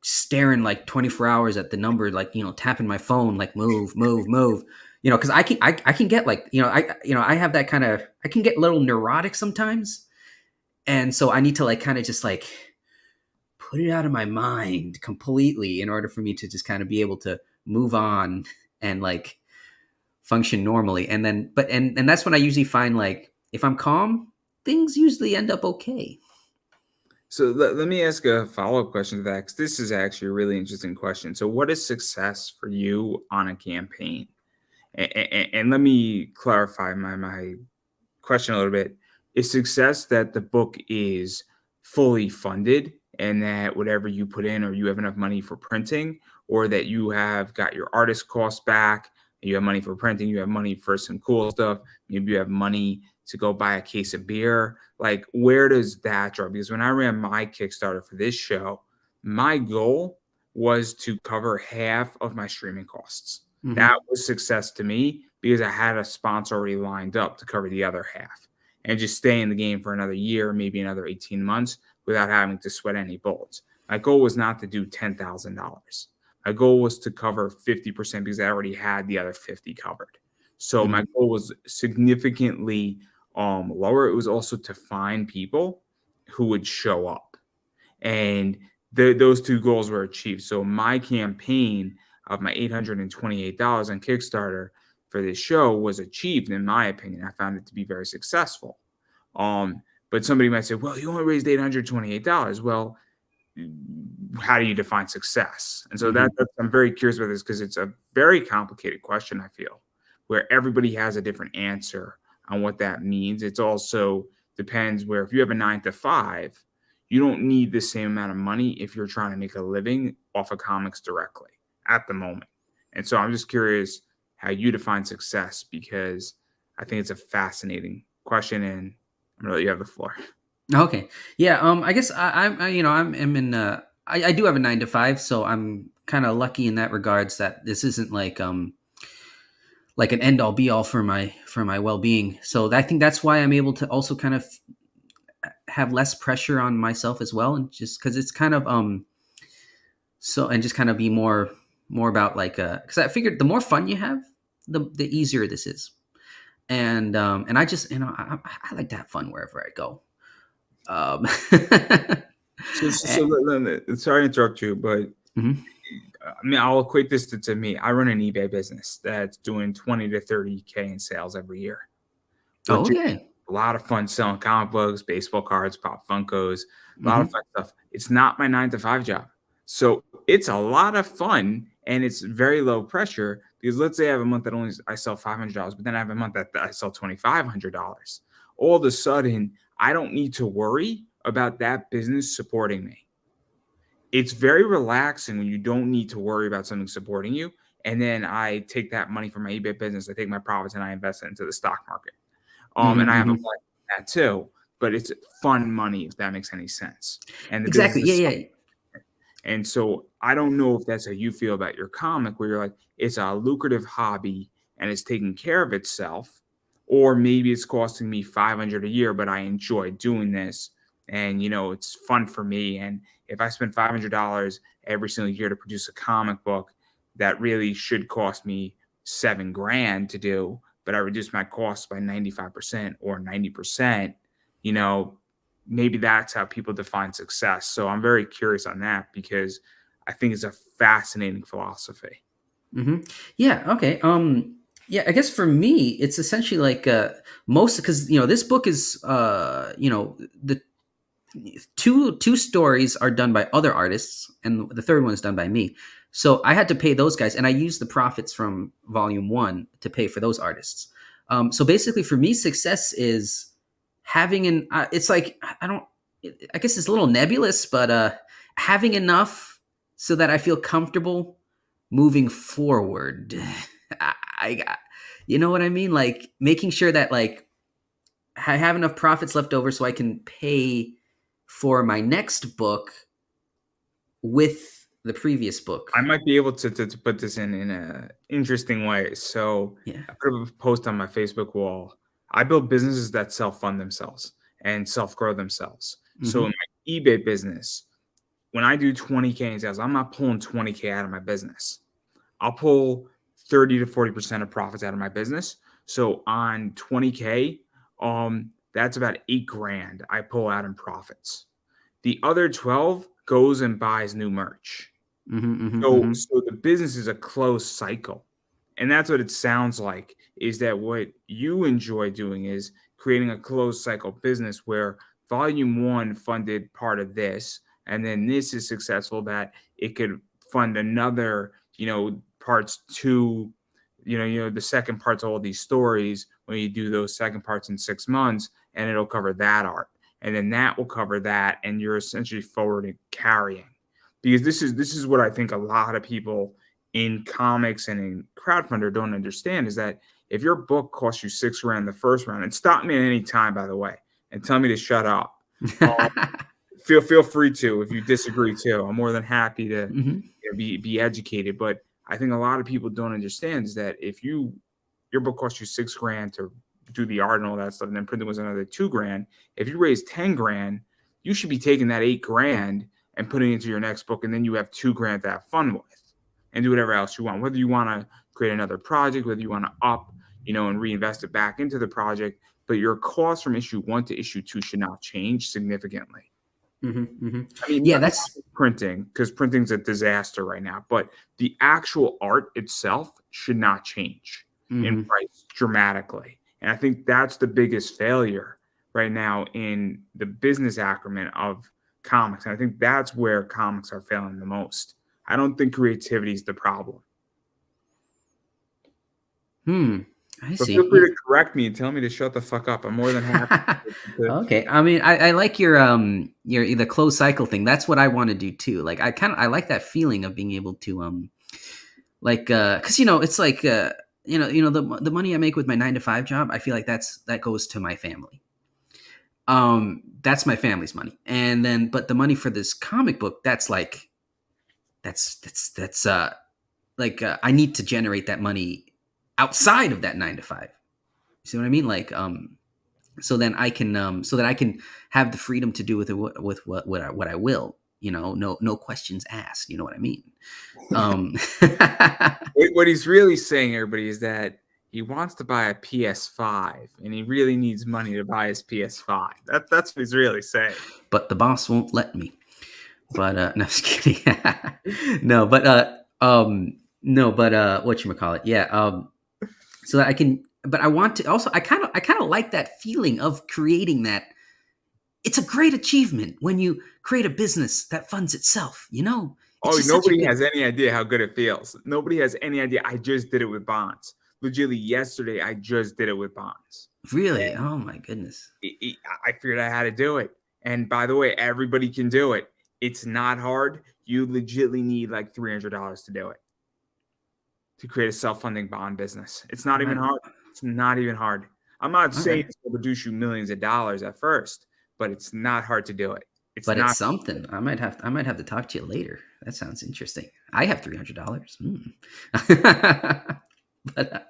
staring like 24 hours at the number, like, tapping my phone, like move, move, move, because I can get like, I have that kind of, I can get a little neurotic sometimes. And so I need to like kind of just like put it out of my mind completely in order for me to just kind of be able to move on and like function normally. And then, and that's when I usually find like, if I'm calm, things usually end up okay. So let me ask a follow-up question to that, because this is actually a really interesting question. So what is success for you on a campaign? And let me clarify my question a little bit. Is success that the book is fully funded and that whatever you put in, or you have enough money for printing, or that you have got your artist costs back, you have money for printing, you have money for some cool stuff, maybe you have money to go buy a case of beer? Like, where does that draw? Because when I ran my Kickstarter for this show, my goal was to cover half of my streaming costs. Mm-hmm. That was success to me because I had a sponsor already lined up to cover the other half and just stay in the game for another year, maybe another 18 months without having to sweat any bullets. My goal was not to do $10,000. My goal was to cover 50% because I already had the other 50 covered. So Mm-hmm. my goal was significantly lower. It was also to find people who would show up. And those two goals were achieved. So my campaign of my $828 on Kickstarter for this show was achieved, in my opinion. I found it to be very successful. But somebody might say, well, you only raised $828. Well, how do you define success? And so Mm-hmm. I'm very curious about this because it's a very complicated question, I feel, where everybody has a different answer on what that means. It's also depends where if you have a 9 to 5, you don't need the same amount of money if you're trying to make a living off of comics directly at the moment. And so I'm just curious how you define success, because I think it's a fascinating question, and I'm gonna let you have the floor. Okay. Yeah. I guess I'm in. I do have a 9 to 5, so I'm kind of lucky in that regards that this isn't like an end all be all for my well being. So I think that's why I'm able to also kind of have less pressure on myself as well, and just because it's kind of so, and just kind of be more about like because I figured the more fun you have, the easier this is. And I just I like to have fun wherever I go. Um, Sorry to interrupt you, but Mhm. I mean, I'll equate this to me. I run an eBay business that's doing 20 to 30K in sales every year. We're Oh, doing okay. a lot of fun selling comic books, baseball cards, pop Funkos, a lot of Hmm. fun stuff. It's not my 9 to 5 job. So it's a lot of fun and it's very low pressure, because let's say I have a month that only I sell $500, but then I have a month that I sell $2,500. All of a sudden, I don't need to worry about that business supporting me. It's very relaxing when you don't need to worry about something supporting you. And then I take that money from my eBay business, I take my profits and I invest it into the stock market. Hmm. And I have a Hmm. blend of that too, but it's fun money, if that makes any sense. And the business Exactly. Yeah, is, yeah. and so I don't know if that's how you feel about your comic, where you're like, it's a lucrative hobby and it's taking care of itself, or maybe it's costing me 500 a year, but I enjoy doing this, and it's fun for me. And if I spend $500 every single year to produce a comic book that really should cost me 7 grand to do, but I reduced my costs by 95% or 90%, you know, maybe that's how people define success. So I'm very curious on that because I think it's a fascinating philosophy. Hmm. Yeah. Okay. Yeah. I guess for me, it's essentially like most because this book is the two stories are done by other artists, and the third one is done by me. So I had to pay those guys, and I used the profits from volume one to pay for those artists. So basically, for me, success is having an. It's like I don't. I guess it's a little nebulous, but having enough so that I feel comfortable moving forward. I you know what I mean? Like making sure that like I have enough profits left over so I can pay for my next book with the previous book. I might be able to put this in a interesting way. So Yeah. I put a post on my Facebook wall. I build businesses that self-fund themselves and self-grow themselves. So in Mm-hmm. my eBay business, when I do 20K in sales, I'm not pulling 20K out of my business. I'll pull 30 to 40% of profits out of my business. So on 20K, that's about 8 grand I pull out in profits. The other 12 goes and buys new merch. Mm-hmm. Mm-hmm. So Mm-hmm. so the business is a closed cycle. And that's what it sounds like, is that what you enjoy doing is creating a closed cycle business where volume one funded part of this, and then this is successful that it could fund another, parts two, the second parts of all these stories when you do those second parts in 6 months, and it'll cover that art. And then that will cover that, and you're essentially forward and carrying because this is what I think a lot of people in comics and in crowdfunder don't understand is that if your book costs you 6 grand the first round, and stop me at any time, by the way, and tell me to shut up. Um, feel free to if you disagree too. I'm more than happy to Mm-hmm. be educated. But I think a lot of people don't understand is that if your book costs you 6 grand to do the art and all that stuff, and then printing was another 2 grand. If you raise 10 grand, you should be taking that 8 grand and putting it into your next book, and then you have 2 grand to have fun with and do whatever else you want. Whether you want to create another project, whether you want to up, and reinvest it back into the project, but your cost from issue one to issue two should not change significantly. Mm-hmm. Mm-hmm. I mean, Yeah, not that's printing, because printing's a disaster right now, but the actual art itself should not change in mm-hmm. price dramatically. And I think that's the biggest failure right now in the business acumen of comics. And I think that's where comics are failing the most. I don't think creativity is the problem. I But see. feel free to correct me and tell me to shut the fuck up. I'm more than happy to. Okay. I mean, I like your the closed cycle thing. That's what I want to do too. Like I like that feeling of being able to like because it's like the money I make with my 9 to 5 job. I feel like that goes to my family. That's my family's money, and then but the money for this comic book, that's like that's like I need to generate that money outside of that 9 to 5. You see what I mean? Like so that I can have the freedom to do with it what I will. No questions asked. You know what I mean? Um, What he's really saying, everybody, is that he wants to buy a PS5 and he really needs money to buy his PS5. That's what he's really saying. but the boss won't let me. But no, just kidding. No, but what you call it? Yeah. So that I can. But I want to also. I kind of like that feeling of creating that. It's a great achievement when you create a business that funds itself. It's Oh, just such a nobody good. has any idea how good it feels. Nobody has any idea. I just did it with bonds. Legitimately, yesterday, I just did it with bonds. Really? Oh my goodness. I figured out how to do it. And by the way, everybody can do it. It's not hard. You legitimately need like $300 to do it, to create a self-funding bond business. It's not even Right. hard. It's not even hard. I'm not All saying right. it's going to produce you millions of dollars at first, but it's not hard to do it. It's But it's not. something. I might have to talk to you later. That sounds interesting. I have $300. But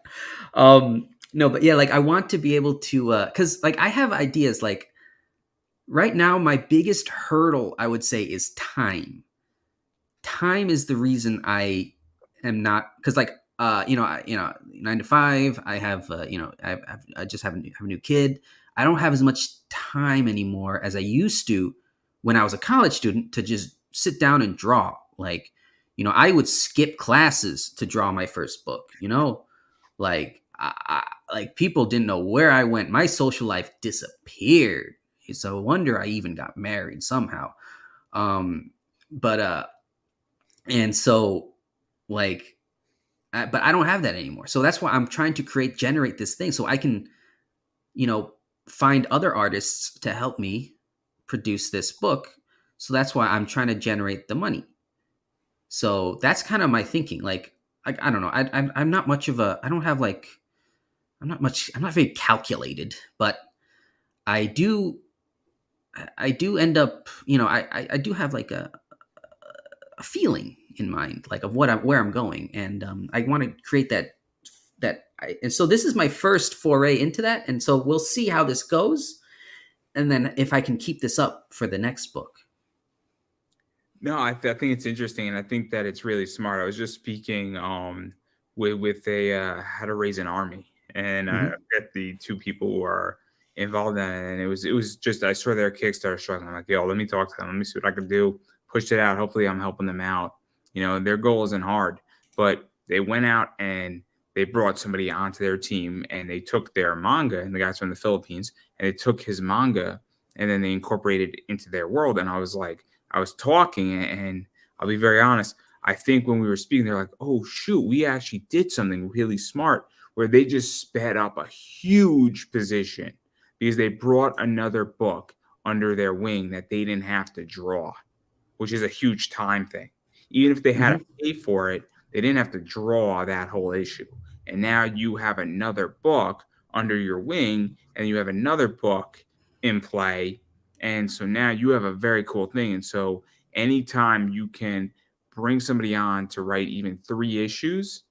no, but yeah, like I want to be able to because like I have ideas. Like right now, my biggest hurdle I would say is time. Time is the reason I am not because like nine to five. I have, I just have a new kid. I don't have as much time anymore as I used to when I was a college student to just sit down and draw. Like, I would skip classes to draw my first book. Like, like people didn't know where I went. My social life disappeared. It's a wonder I even got married somehow. But and so like but I don't have that anymore. So that's why I'm trying to generate this thing so I can, you know, find other artists to help me produce this book. So that's why I'm trying to generate the money. So that's kind of my thinking. Like, I don't know. I'm not much of a, I don't have like, I'm not very calculated, but I do, I do end up, I do have like a feeling in mind, like of where I'm going. And I want to create and so this is my first foray into that, and so we'll see how this goes, and then if I can keep this up for the next book. No, I think it's interesting, and I think that it's really smart. I was just speaking with a how to raise an army, and I Mm-hmm. get the two people who are involved in it, and it was just I saw their Kickstarter struggling. I'm like, yo, let me talk to them. Let me see what I can do. Pushed it out. Hopefully, I'm helping them out. Their goal isn't hard, but they went out and they brought somebody onto their team, and they took their manga, and the guy's from the Philippines, and they took his manga, and then they incorporated it into their world, and I was like. I was talking, and I'll be very honest. I think when we were speaking, they're like, "Oh shoot, we actually did something really smart." Where they just sped up a huge position because they brought another book under their wing that they didn't have to draw, which is a huge time thing. Even if they had to Mm-hmm. pay for it, they didn't have to draw that whole issue. And now you have another book under your wing, and you have another book in play. And so now you have a very cool thing. And so anytime you can bring somebody on to write even 3 issues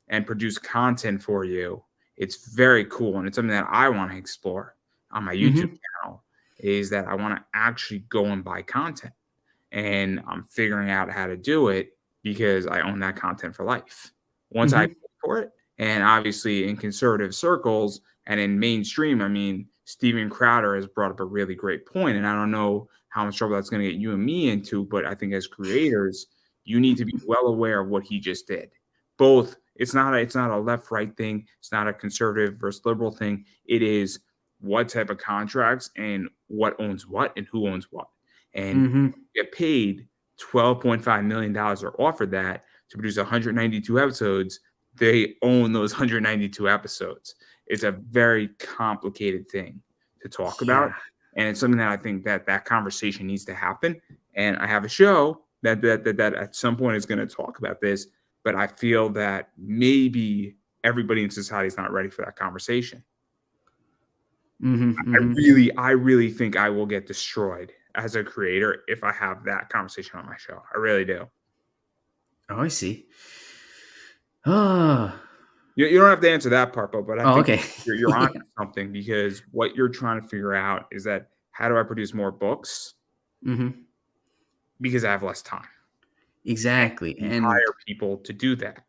and produce content for you, it's very cool. And it's something that I want to explore on my YouTube Mm-hmm. channel is that I want to actually go and buy content, and I'm figuring out how to do it because I own that content for life. Once I pay Mm-hmm. for it, and obviously in conservative circles and in mainstream, I mean, Steven Crowder has brought up a really great point, and I don't know how much trouble that's going to get you and me into, but I think as creators, you need to be well aware of what he just did. Both, it's not a left right thing, it's not a conservative versus liberal thing. It is what type of contracts and what owns what and who owns what. And Mm-hmm. get paid $12.5 million or offered that to produce 192 episodes, they own those 192 episodes. It's a very complicated thing to talk about. Yeah. And it's something that I think that conversation needs to happen. And I have a show that at some point is going to talk about this, but I feel that maybe everybody in society is not ready for that conversation. Mm-hmm. I Mm-hmm. really, I really think I will get destroyed as a creator if I have that conversation on my show. I really do. Oh, I see. Oh. You don't have to answer that part, but I Oh, think okay. you're on something because what you're trying to figure out is that how do I produce more books Mm-hmm. because I have less time Exactly. and And hire people to do that.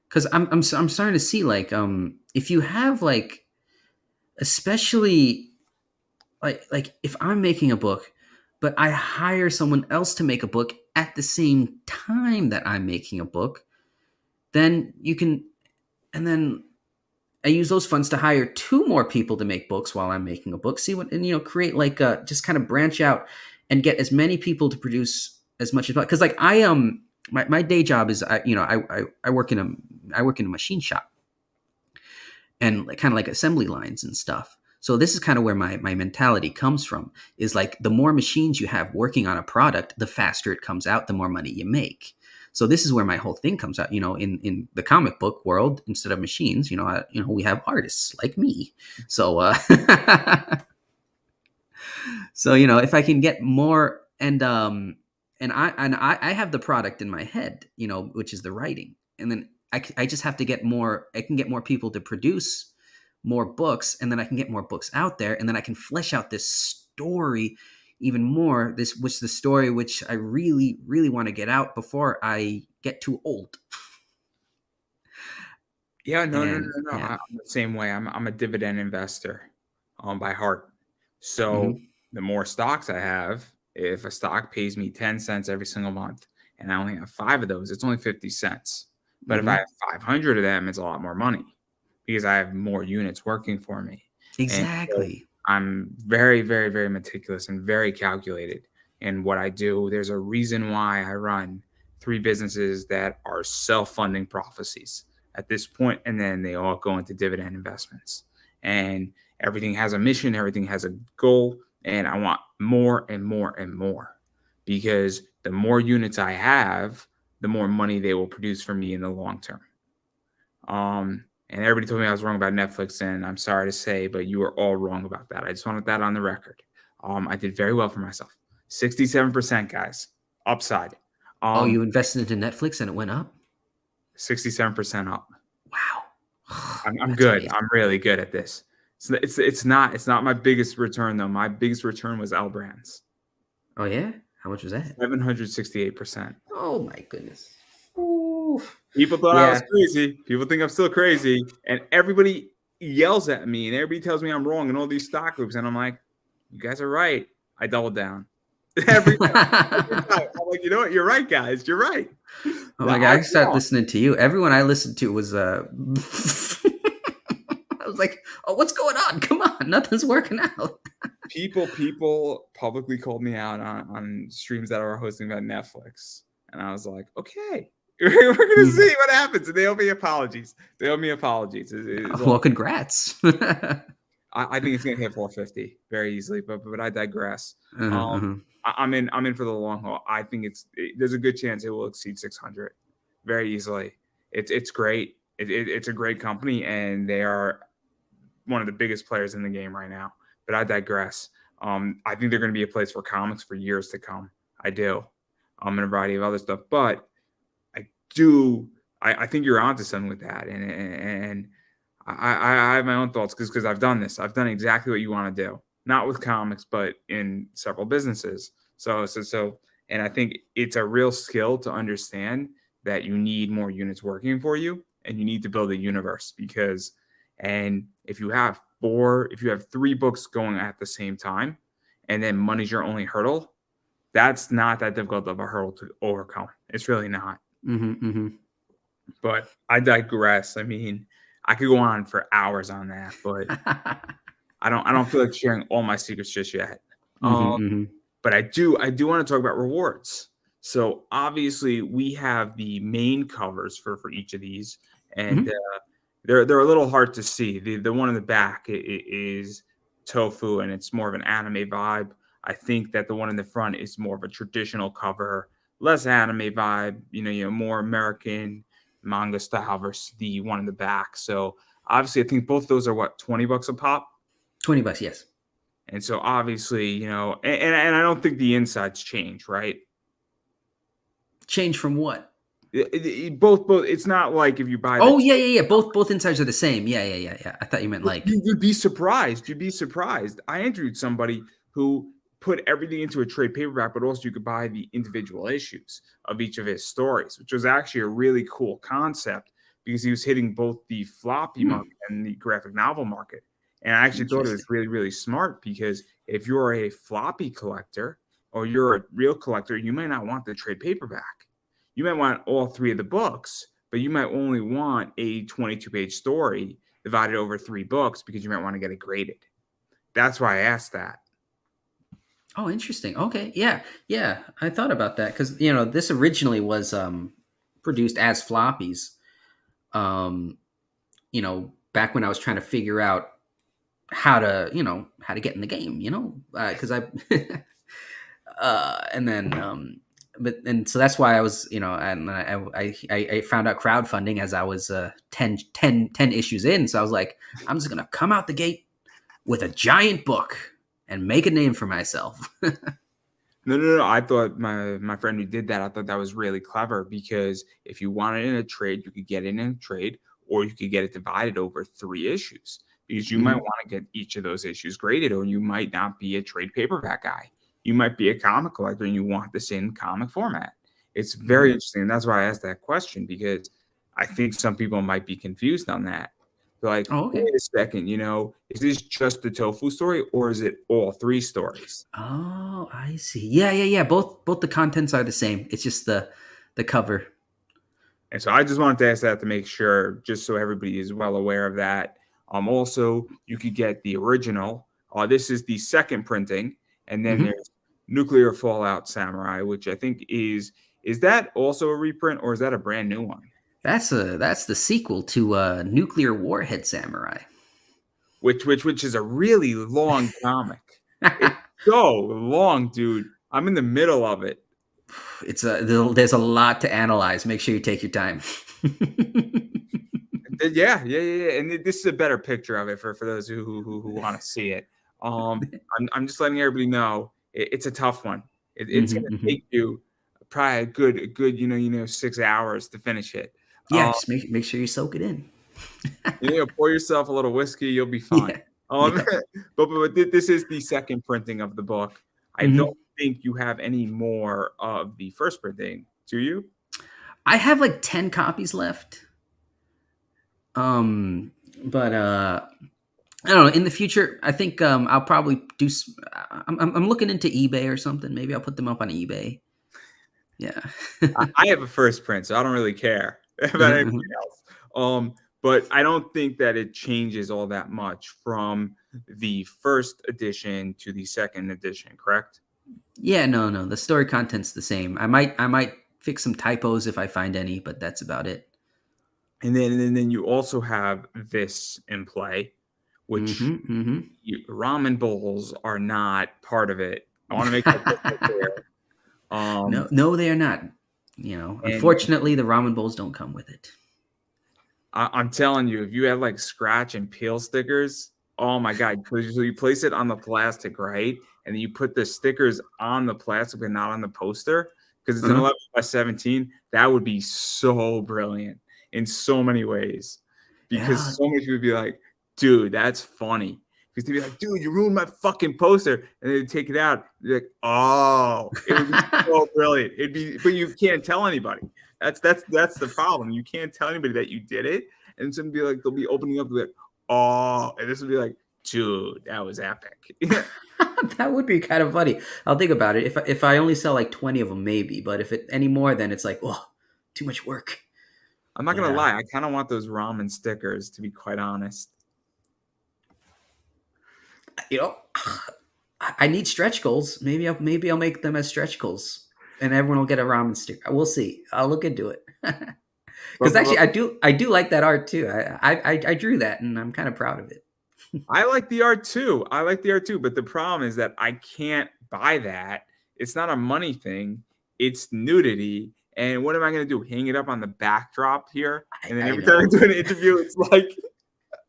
because I'm starting to see like if you have like, especially like if I'm making a book, but I hire someone else to make a book at the same time that I'm making a book, then you can, and then I use those funds to hire two more people to make books while I'm making a book. See what, and create like just kind of branch out and get as many people to produce as much as possible. Because like my day job is I work in a machine shop and like, kind of like assembly lines and stuff. So this is kind of where my mentality comes from, is like the more machines you have working on a product, the faster it comes out, the more money you make. So this is where my whole thing comes out. In the comic book world, instead of machines, we have artists like me. So so if I can get more, and I have the product in my head, which is the writing, and then I just have to get more. I can get more people to produce more books, and then I can get more books out there, and then I can flesh out this story even more. The story which I really really want to get out before I get too old. Yeah, no, no, And no, no. yeah. I'm the same way. I'm a dividend investor, by heart. So Hmm. the more stocks I have, if a stock pays me 10 cents every single month and I only have 5 of those, it's only 50 cents. But if I Hmm. have 500 of them, it's a lot more money because I have more units working for me. And so Exactly. I'm very, very, very meticulous and very calculated in what I do. There's a reason why I run 3 businesses that are self-funding prophecies at this point, and then they all go into dividend investments. And everything has a mission, everything has a goal, and I want more and more and more because the more units I have, the more money they will produce for me in the long term. And everybody told me I was wrong about Netflix, and I'm sorry to say, but you were all wrong about that. I just wanted that on the record. I did very well for myself. 67%, guys, upside. Oh, Um, you invested into Netflix and it went up? 67% up. Wow. I'm That's good. amazing. I'm really good at this. It's not my biggest return though. My biggest return was L Brands, Oh yeah? How much was that? 768%. Oh my goodness. Ooh. People thought I was Yeah. crazy. People think I'm still crazy, and everybody yells at me, and everybody tells me I'm wrong in all these stock groups, and I'm like, "You guys are right." I double down every time. Every time. I'm like, you know what? You're right, guys. You're right. Oh Now my god, I I'm started wrong. listening to you. Everyone I listened to was I was like, "Oh, what's going on? Come on, nothing's working out." People publicly called me out on streams that I were hosting about Netflix, and I was like, okay, we're gonna Mhm. see what happens. And they owe me apologies. They owe me apologies. It's Well, all. congrats. I think it's gonna hit 450 very easily, but I digress. Uh-huh, uh-huh. I'm in for the long haul. I think there's a good chance it will exceed 600 very easily. It's great. It's a great company, and they are one of the biggest players in the game right now. But I digress. I think they're going to be a place for comics for years to come. I do. And a variety of other stuff. But I do. I think you're onto something with that, and I have my own thoughts because I've done this. I've done exactly what you want to do, not with comics, but in several businesses. So, and I think it's a real skill to understand that you need more units working for you, and you need to build a universe because, and if you have 3 books going at the same time, and then money's your only hurdle, that's not that difficult of a hurdle to overcome. It's really not. Mhm, mhm. But I digress. I mean, I could go on for hours on that, but I don't feel like sharing all my secrets just yet. Mhm, Um, mhm. but I do want to talk about rewards. So obviously we have the main covers for each of these, and Mhm. they're a little hard to see. The one in the back is tofu, and it's more of an anime vibe. I think that the one in the front is more of a traditional cover, less anime vibe. More American manga style versus the one in the back. So obviously, I think both those are what, $20 a pop. $20, yes. And so obviously, and I don't think the insides change, right? Change from what? Both. It's not like if you buy the Oh, yeah, yeah, yeah. Both insides are the same. Yeah, yeah, yeah, yeah. I thought you meant like You'd be surprised. You'd be surprised. I interviewed somebody who put everything into a trade paperback, but also you could buy the individual issues of each of his stories, which was actually a really cool concept because he was hitting both the floppy hmm, market and the graphic novel market. And I actually thought it was interesting. really, really smart because if you're a floppy collector or you're a real collector, you might not want the trade paperback. You might want all 3 of the books, but you might only want a 22-page story divided over 3 books because you might want to get it graded. That's why I asked that. Oh, interesting. Okay. Yeah. Yeah. I thought about that because, this originally was produced as floppies. Back when I was trying to figure out how to get in the game, because I, and then, and so that's why I was, and I found out crowdfunding as I was 10 issues in. So I was like, I'm just going to come out the gate with a giant book and make a name for myself. No, no, no. I thought my friend who did that, I thought that was really clever because if you want it in a trade, you could get it in a trade, or you could get it divided over 3 issues because you might Hmm. want to get each of those issues graded, or you might not be a trade paperback guy. You might be a comic collector and you want this in comic format. It's very Hmm. interesting. And that's why I asked that question because I think some people might be confused on that. They're like, Oh, okay. wait a second, is this just the tofu story or is it all three stories? Oh, I see. Yeah, yeah, yeah. Both the contents are the same. It's just the cover. And so I just wanted to ask that to make sure, just so everybody is well aware of that. Also, you could get the original. This is the second printing, and then Hmm. there's Nuclear Fallout Samurai, which I think is that also a reprint or is that a brand new one? That's the sequel to Nuclear Warhead Samurai. Which is a really long comic. It's so long, dude. I'm in the middle of it. There's a lot to analyze. Make sure you take your time. Yeah. And this is a better picture of it for those who want to see it. I'm just letting everybody know it's a tough one. It's Hmm. gonna Hmm. take you probably a good 6 hours to finish it. Yeah, just make sure you soak it in. Pour yourself a little whiskey, you'll be fine. Yeah, Um, yeah. but this is the second printing of the book. I don't Hmm. think you have any more of the first printing, do you? I have like 10 copies left. Um, but I don't know. In the future, I think I'll probably do. I'm looking into eBay or something. Maybe I'll put them up on eBay. Yeah. I have a first print, so I don't really care about anything Uh-huh. else. But I don't think that it changes all that much from the first edition to the second edition, correct? Yeah, no, no. The story content's the same. I might fix some typos if I find any, but that's about it. And then you also have this in play, which Mm-hmm. Mm-hmm. ramen bowls are not part of it. I want to make that crystal clear. No, Um, no, they are not. and Unfortunately, the ramen bowls don't come with it. I'm telling you, if you have like scratch and peel stickers, oh my god! So you place it on the plastic, right? And then you put the stickers on the plastic, but not on the poster, because it's an Uh-huh. 11 by 17. That would be so brilliant in so many ways, because Yeah. so many people would be like, "Dude, that's funny." Because they'd be like, "Dude, you ruined my fucking poster," and they'd take it out. They're like, "Oh, it would be so brilliant." But you can't tell anybody. That's the problem. You can't tell anybody that you did it, and it's gonna be like they'll be opening up like, oh, and this will be like, dude, that was epic. That would be kind of funny. I'll think about it. If I only sell like 20 of them, maybe. But if it any more, then it's like, oh, too much work. I'm not But gonna lie, I kind of want those ramen stickers to be quite honest. you know, I need stretch goals. Maybe I'll make them as stretch goals, and everyone will get a ramen sticker. We'll see. I'll look into it. But, Because but, actually, but I do like that art too. I drew that, and I'm kind of proud of it. I like the art too. I like the art too. But the problem is that I can't buy that. It's not a money thing. It's nudity. And what am I gonna do? Hang it up on the backdrop here? And then I every time I know. do an interview, it's like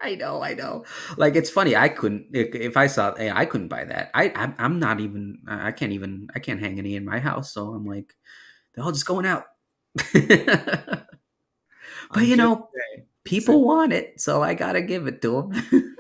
I know, I know. Like it's funny. I couldn't if I saw. I couldn't buy that. I'm not even. I can't even. I can't hang any in my house. So I'm like, they're all just going out. But I'm just saying. people want it, so I gotta give it to them.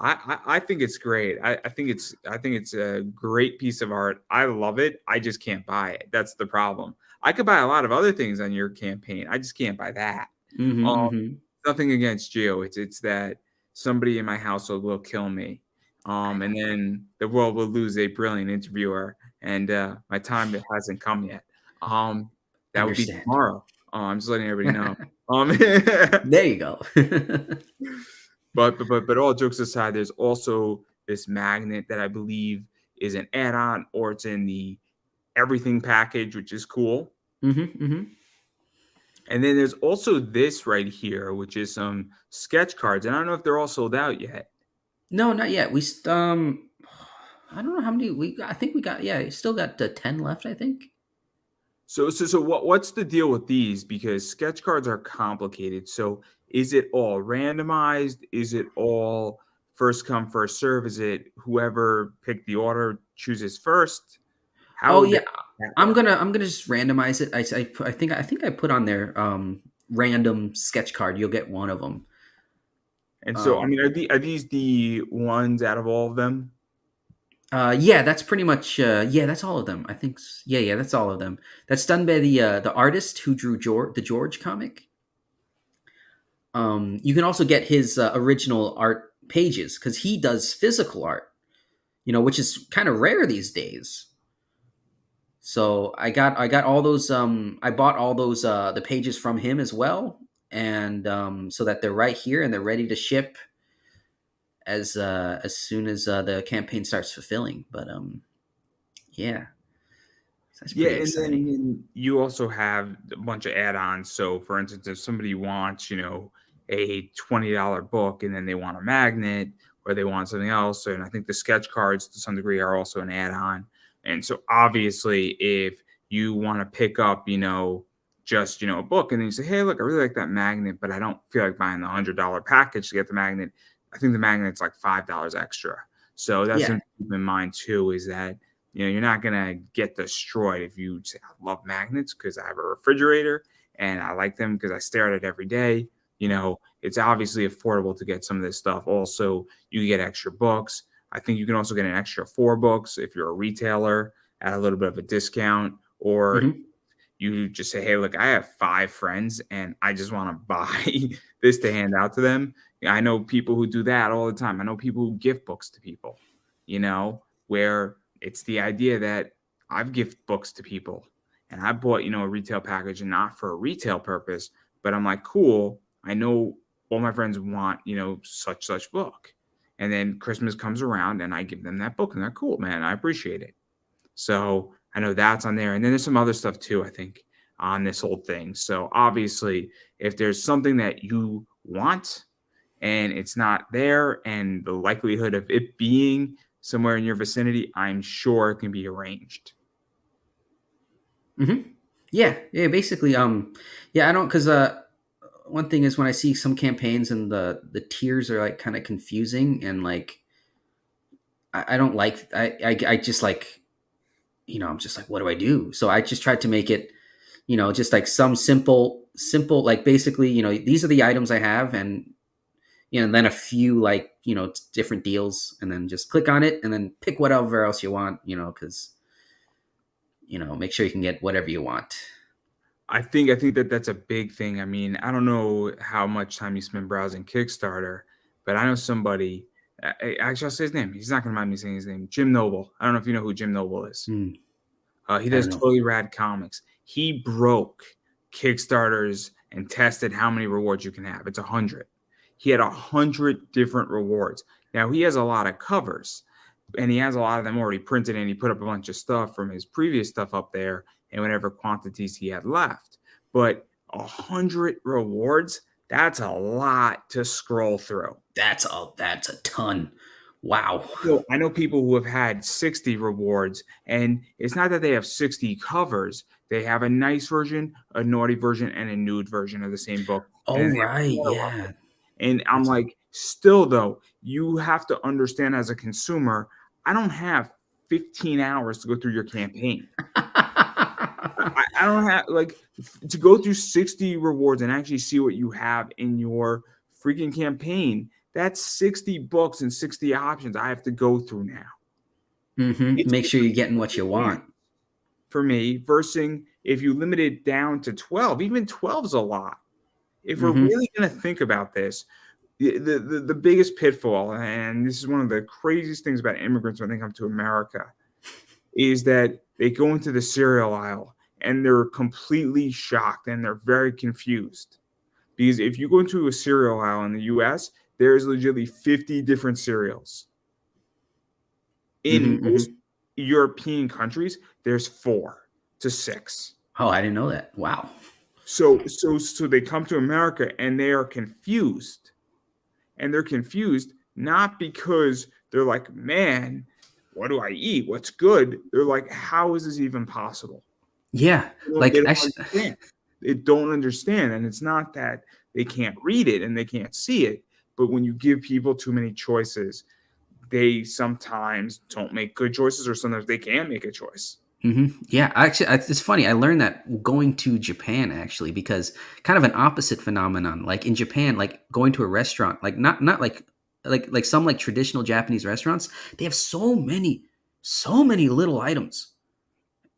I think it's great. I think it's a great piece of art. I love it. I just can't buy it. That's the problem. I could buy a lot of other things on your campaign. I just can't buy that. Hmm. Um, Hmm. Nothing against Geo. It's that somebody in my household will kill me. And then the world will lose a brilliant interviewer, and my time hasn't come yet. Um, that would be Understand. tomorrow. I'm just letting everybody know. Um, There you go. but all jokes aside, there's also this magnet that I believe is an add-on or it's in the everything package, which is cool. Hmm. Hmm. And then there's also this right here, which is some sketch cards. And I don't know if they're all sold out yet. No, not yet. I don't know how many we got. I think we got. Yeah, we still got 10 left. I think. So what's the deal with these? Because sketch cards are complicated. So is it all randomized? Is it all first come, first serve? Is it whoever picked the order chooses first? Oh How does yeah, that I'm work? gonna I'm gonna just randomize it. I think I put on there random sketch card. You'll get one of them. And so, I Um, mean, are these the ones out of all of them? yeah, that's pretty much yeah, that's all of them. I think yeah, yeah, that's all of them. That's done by the artist who drew the George comic. You can also get his original art pages because he does physical art, which is kind of rare these days. So I got all those. I bought all those the pages from him as well, and so that they're right here and they're ready to ship as soon as the campaign starts fulfilling. But yeah, that's Yeah, pretty and exciting. then you also have a bunch of add-ons. So, for instance, if somebody wants, a $20 book and then they want a magnet or they want something else, and I think the sketch cards to some degree are also an add-on. And so, obviously, if you want to pick up, just a book, and then you say, "Hey, look, I really like that magnet, but I don't feel like buying the $100 package to get the magnet." I think the magnet's like $5 extra. So that's Yeah. something to keep in mind too. Is that you're not gonna get destroyed if you say, I love magnets because I have a refrigerator and I like them because I stare at it every day. It's obviously affordable to get some of this stuff. Also, you get extra books. I think you can also get an extra 4 books if you're a retailer at a little bit of a discount, or Hmm. you just say, "Hey, look, I have 5 friends and I just want to buy this to hand out to them." I know people who do that all the time. I know people who gift books to people, where it's the idea that I've gift books to people and I bought, a retail package and not for a retail purpose, but I'm like, cool. I know all my friends want, such book. And then Christmas comes around and I give them that book and they're cool, man. I appreciate it. So I know that's on there. And then there's some other stuff too, I think, on this whole thing. So obviously, if there's something that you want and it's not there, and the likelihood of it being somewhere in your vicinity, I'm sure it can be arranged. Hmm. Yeah. Yeah. Basically, yeah. I don't because one thing is when I see some campaigns and the tiers are like kind of confusing and like I don't like I just like I'm just like what do I do? So I just tried to make it just like some simple like basically these are the items I have and and then a few like different deals and then just click on it and then pick whatever else you want because make sure you can get whatever you want. I think that that's a big thing. I mean, I don't know how much time you spend browsing Kickstarter, but I know somebody. Actually, I'll say his name. He's not going to mind me saying his name. Jim Noble. I don't know if you know who Jim Noble is. Hmm, He I does don't know. totally rad comics. He broke Kickstarters and tested how many rewards you can have. It's 100. He had 100 different rewards. Now he has a lot of covers, and he has a lot of them already printed, and he put up a bunch of stuff from his previous stuff up there, and whatever quantities he had left. But 100 rewards—that's a lot to scroll through. That's a ton. Wow. I know people who have had 60 rewards, and it's not that they have 60 covers. They have a nice version, a naughty version, and a nude version of the same book, and Oh then they have right, more of yeah. it. And I'm That's like, still though, you have to understand as a consumer, I don't have 15 hours to go through your campaign. I don't have like to go through 60 rewards and actually see what you have in your freaking campaign. That's 60 books and 60 options I have to go through now. It's Make sure you're getting what you different want. for me versus if you limit it down to 12. Even 12 is a lot. If we're Hmm. really going to think about this, the biggest pitfall, and this is one of the craziest things about immigrants when they come to America, is that they go into the cereal aisle and they're completely shocked and they're very confused. Because if you go into a cereal aisle in the US, there's legitimately 50 different cereals. In Hmm. most European countries, there's 4 to 6. Oh, I didn't know that. Wow. So they come to America and they are confused. And they're confused not because they're like, "Man, what do I eat? What's good?" They're like, "How is this even possible?" Yeah, They like don't actually. understand. They don't understand, and it's not that they can't read it and they can't see it, but when you give people too many choices, they sometimes don't make good choices, or sometimes they can make a choice. Yeah, actually, it's funny. I learned that going to Japan actually, because kind of an opposite phenomenon. Like in Japan, like going to a restaurant, like not like some like traditional Japanese restaurants, they have so many little items,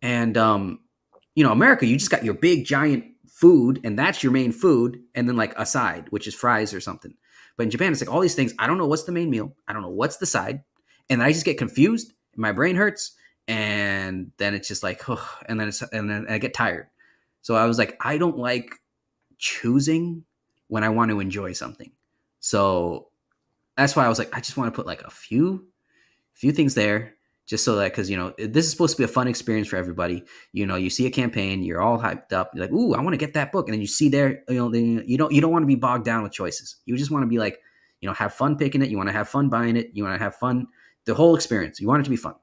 and America, you just got your big giant food, and that's your main food, and then like a side, which is fries or something. But in Japan, it's like all these things. I don't know what's the main meal. I don't know what's the side, and I just get confused. My brain hurts, and then it's just like, and then I get tired. So I was like, I don't like choosing when I want to enjoy something. So that's why I was like, I just want to put like a few things there, just so that, because this is supposed to be a fun experience for everybody. You see a campaign, you're all hyped up, you're like, ooh, I want to get that book, and then you see there, then you don't want to be bogged down with choices. You just want to be like, have fun picking it. You want to have fun buying it. You want to have fun, the whole experience. You want it to be fun.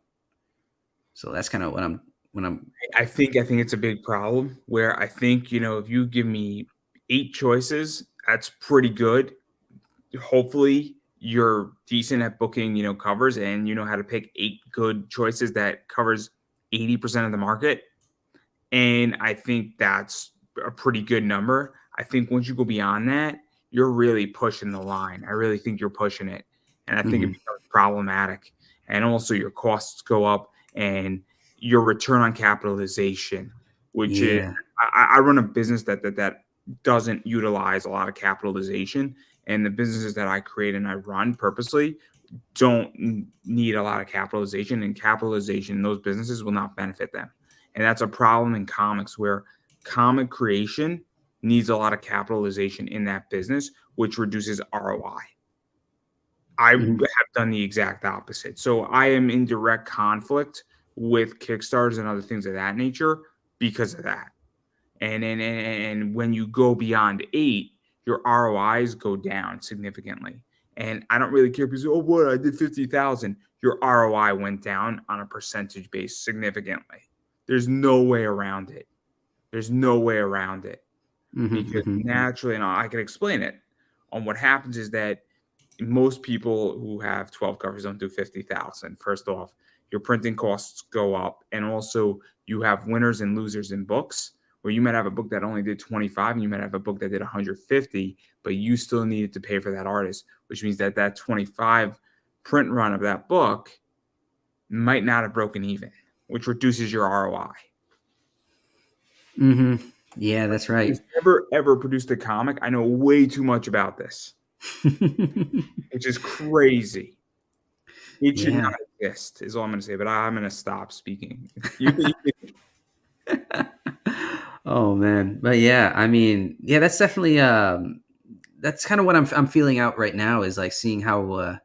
So that's kind of what I'm when I'm. I think it's a big problem where I think, if you give me 8 choices, that's pretty good. Hopefully you're decent at booking, covers, and you know how to pick 8 good choices that covers 80% of the market. And I think that's a pretty good number. I think once you go beyond that, you're really pushing the line. I really think you're pushing it. And I think it Mhm. becomes problematic. And also your costs go up and your return on capitalization, which is Yeah. I run a business that doesn't utilize a lot of capitalization. And the businesses that I create and I run purposely don't need a lot of capitalization, and capitalization in those businesses will not benefit them. And that's a problem in comics where comic creation needs a lot of capitalization in that business, which reduces ROI. I Mhm. have done the exact opposite. So I am in direct conflict with Kickstarters and other things of that nature because of that. And when you go beyond 8, your ROIs go down significantly. And I don't really care because, oh, what, I did 50,000. Your ROI went down on a percentage base significantly. There's no way around it. There's no way around it Mhm. because Mhm. naturally, and I can explain it. What happens is that most people who have 12 covers don't do 50,000. First off, your printing costs go up, and also you have winners and losers in books where you might have a book that only did 25 and you might have a book that did 150, but you still needed to pay for that artist, which means that that 25 print run of that book might not have broken even, which reduces your ROI. Mhm. Yeah, that's Who's right. never ever produced a comic, I know way too much about this, which is crazy. It should not Yeah. exist, is all I'm gonna say, but I'm gonna stop speaking. You Oh man, but yeah, I mean, yeah, that's definitely that's kind of what I'm feeling out right now, is like seeing how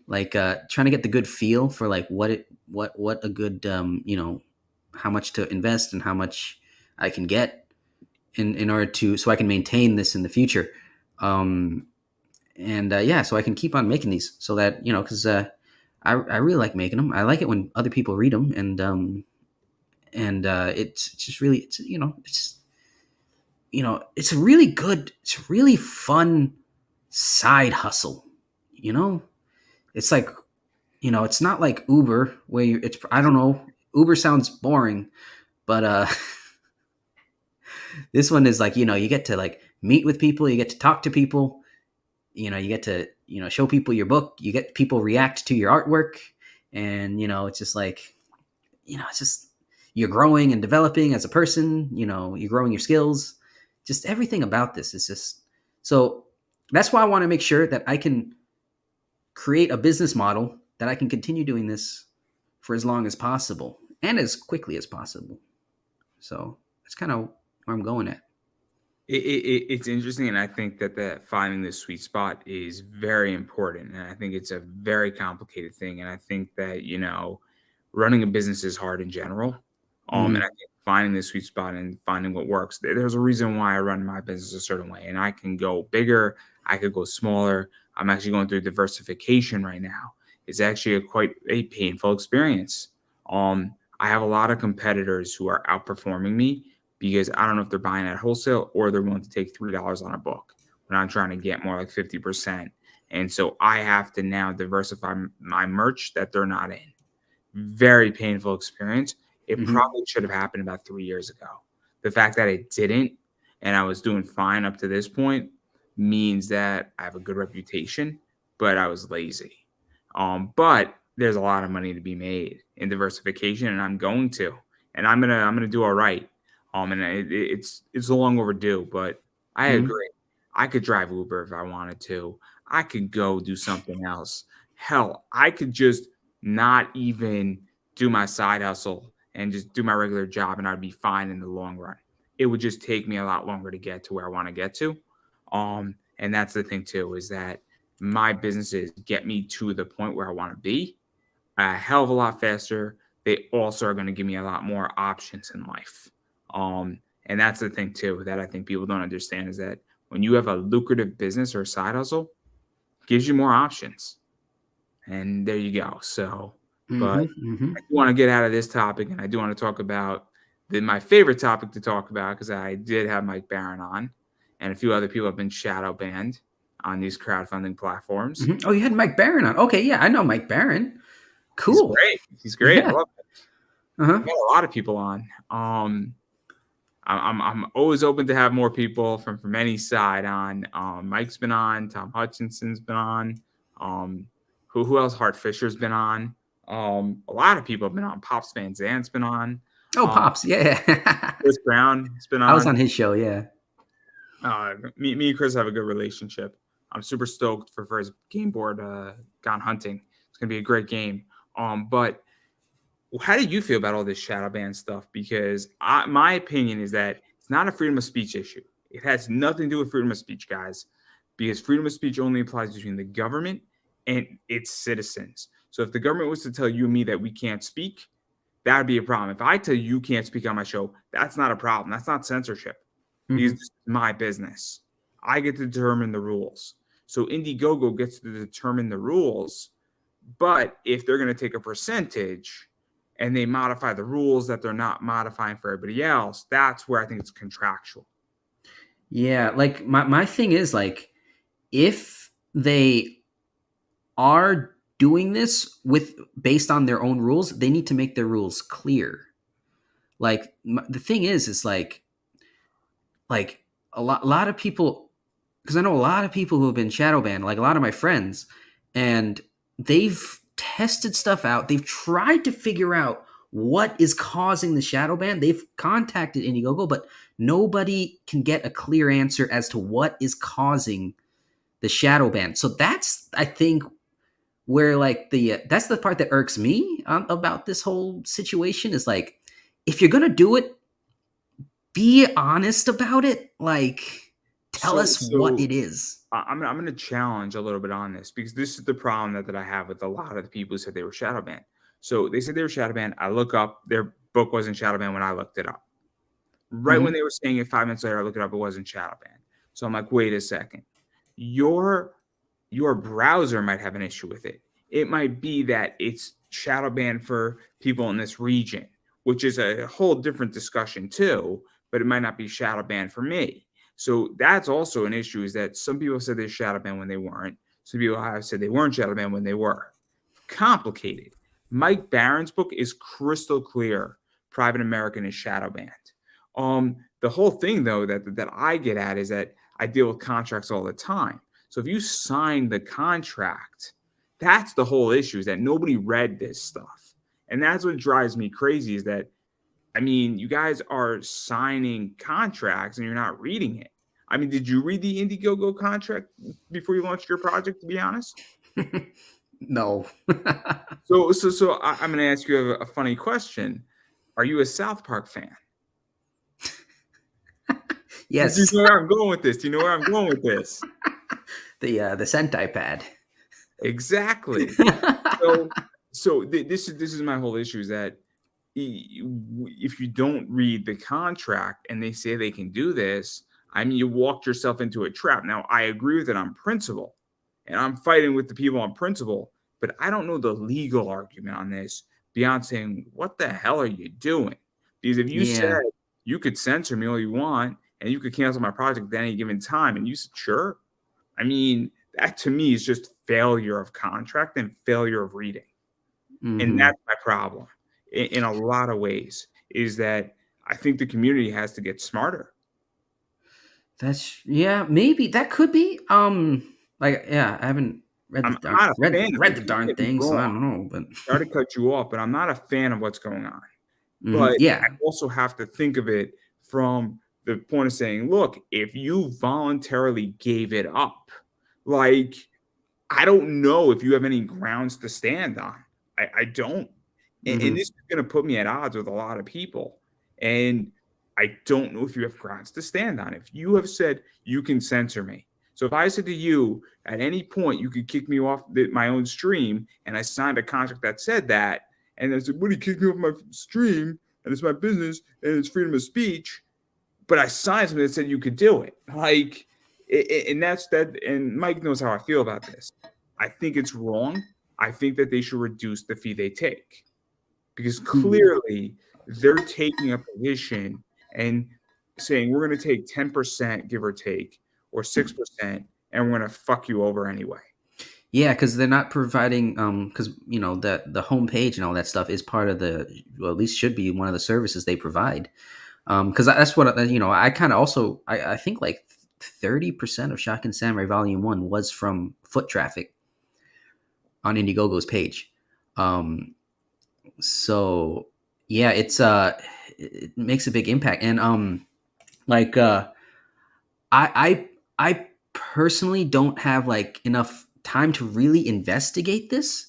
trying to get the good feel for like what a good how much to invest and how much I can get in order to, so I can maintain this in the future. Um and yeah, so I can keep on making these, so that because I really like making them. I like it when other people read them, and it's just really, it's a really good, it's a really fun side hustle. You know, it's like, it's not like Uber where it's, I don't know, Uber sounds boring, but this one is like, you get to like meet with people, you get to talk to people, you get to show people your book, you get people react to your artwork, and it's just like, it's just, you're growing and developing as a person, you're growing your skills, just everything about this is just, so that's why I want to make sure that I can create a business model that I can continue doing this for as long as possible and as quickly as possible. So that's kind of where I'm going at. it's interesting, and I think that finding the sweet spot is very important, and I think it's a very complicated thing, and I think that, running a business is hard in general, and I Mm-hmm. think finding the sweet spot and finding what works, there's a reason why I run my business a certain way, and I can go bigger, I could go smaller. I'm actually going through diversification right now. It's actually quite a painful experience. I have a lot of competitors who are outperforming me because I don't know if they're buying at wholesale or they're willing to take $3 on a book when I'm trying to get more like 50%. And so I have to now diversify my merch that they're not in. Very painful experience. It Mm-hmm. probably should have happened about 3 years ago. The fact that it didn't and I was doing fine up to this point means that I have a good reputation, but I was lazy. But there's a lot of money to be made in diversification, and I'm going to, and I'm gonna do all right. And it's long overdue. But I Mhm. agree. I could drive Uber if I wanted to. I could go do something else. Hell, I could just not even do my side hustle and just do my regular job, and I'd be fine in the long run. It would just take me a lot longer to get to where I want to get to. And that's the thing too, is that my businesses get me to the point where I want to be a hell of a lot faster. They also are going to give me a lot more options in life. And that's the thing too that I think people don't understand is that when you have a lucrative business or a side hustle, it gives you more options. And there you go. So, but Mhm. I Mhm. do want to get out of this topic, and I do want to talk about my favorite topic to talk about because I did have Mike Barron on, and a few other people have been shadow banned on these crowdfunding platforms. Mhm. Oh, you had Mike Barron on. Okay, yeah, I know Mike Barron. He's Cool. great. He's great. I Yeah. love it. Uh-huh. I've had a lot of people on. I'm always open to have more people from any side on. Mike's been on. Tom Hutchinson's been on. Um, who else? Hart Fisher's been on. A lot of people have been on. Pops Van Zant's been on. Oh, Um, Pops. Yeah. Chris Brown's been I was on. on his show, yeah. Me and Chris have a good relationship. I'm super stoked for his game board, Gone Hunting. It's gonna be a great game. But how do you feel about all this shadow ban stuff? Because my opinion is that it's not a freedom of speech issue. It has nothing to do with freedom of speech, guys, because freedom of speech only applies between the government and its citizens. So if the government was to tell you and me that we can't speak, that would be a problem. If I tell you can't speak on my show, that's not a problem. That's not censorship because Mhm. this is my business. I get to determine the rules. So Indiegogo gets to determine the rules, but if they're going to take a percentage and they modify the rules that they're not modifying for everybody else, that's where I think it's contractual. Yeah, like my thing is like if they are doing this with based on their own rules, they need to make their rules clear. Like the thing is like a lot of people, because I know a lot of people who have been shadow banned, like a lot of my friends, and they've tested stuff out. They've tried to figure out what is causing the shadow ban. They've contacted Indiegogo, but nobody can get a clear answer as to what is causing the shadow ban. So that's, I think, where like that's the part that irks me about this whole situation is like, if you're gonna do it, be honest about it. Like, tell So, us what so it is. I'm going to challenge a little bit on this because this is the problem that I have with a lot of the people who said they were shadow banned. So they said they were shadow banned. I look up their book wasn't shadow banned when I looked it up. Right when Mm-hmm. they were saying it, 5 minutes later, I looked it up. It wasn't shadow banned. So I'm like, wait a second. Your your browser might have an issue with it. It might be that it's shadow banned for people in this region, which is a whole different discussion too, but it might not be shadow banned for me. So that's also an issue is that some people said they're shadow banned when they weren't. Some people have said they weren't shadow banned when they were. Complicated. Mike Barron's book is crystal clear. Private American is shadow banned. The whole thing though that I get at is that I deal with contracts all the time. So if you sign the contract, that's the whole issue is that nobody read this stuff. And that's what drives me crazy is that, I mean, you guys are signing contracts and you're not reading it. I mean, did you read the Indiegogo contract before you launched your project, to be honest? No. So I'm going to ask you a funny question. Are you a South Park fan? Do you Yes. know where I'm going with this? Do you know where I'm going with this? The Sentai pad. Exactly. So this is my whole issue is that if you don't read the contract and they say they can do this, I mean, you walked yourself into a trap. Now, I agree with it on principle, and I'm fighting with the people on principle, but I don't know the legal argument on this beyond saying, what the hell are you doing? Because if you said Yeah. you could censor me all you want and you could cancel my project at any given time, and you said, sure, I mean, that to me is just failure of contract and failure of reading. And Mm-hmm. that's my problem in a lot of ways is that I think the community has to get smarter. That's, yeah, maybe that could be. Like, yeah, I haven't read the I'm darn not a fan of read it. the Don't darn get me thing, so I wrong. don't know. But Sorry to cut you off, but I'm not a fan of what's going on. Mhm. But I Yeah. also have to think of it from the point of saying, look, if you voluntarily gave it up, like, I don't know if you have any grounds to stand on. I don't. And Hmm. this is going to put me at odds with a lot of people. And I don't know if you have grounds to stand on. If you have said you can censor me. So if I said to you at any point you could kick me off my own stream, and I signed a contract that said that, and I said, "What, you kick me off my stream, and it's my business, and it's freedom of speech," but I signed something that said you could do it. Like, and that's that. And Mike knows how I feel about this. I think it's wrong. I think that they should reduce the fee they take, because clearly they're taking a position and saying we're going to take 10%, give or take, or 6%, and we're going to fuck you over anyway. Yeah, because they're not providing because the homepage and all that stuff is part of well, at least should be one of the services they provide. Because that's what I kind of also I think like 30% of Shotgun Samurai Volume 1 was from foot traffic on Indiegogo's page. So yeah, it makes a big impact. And like I personally don't have like enough time to really investigate this,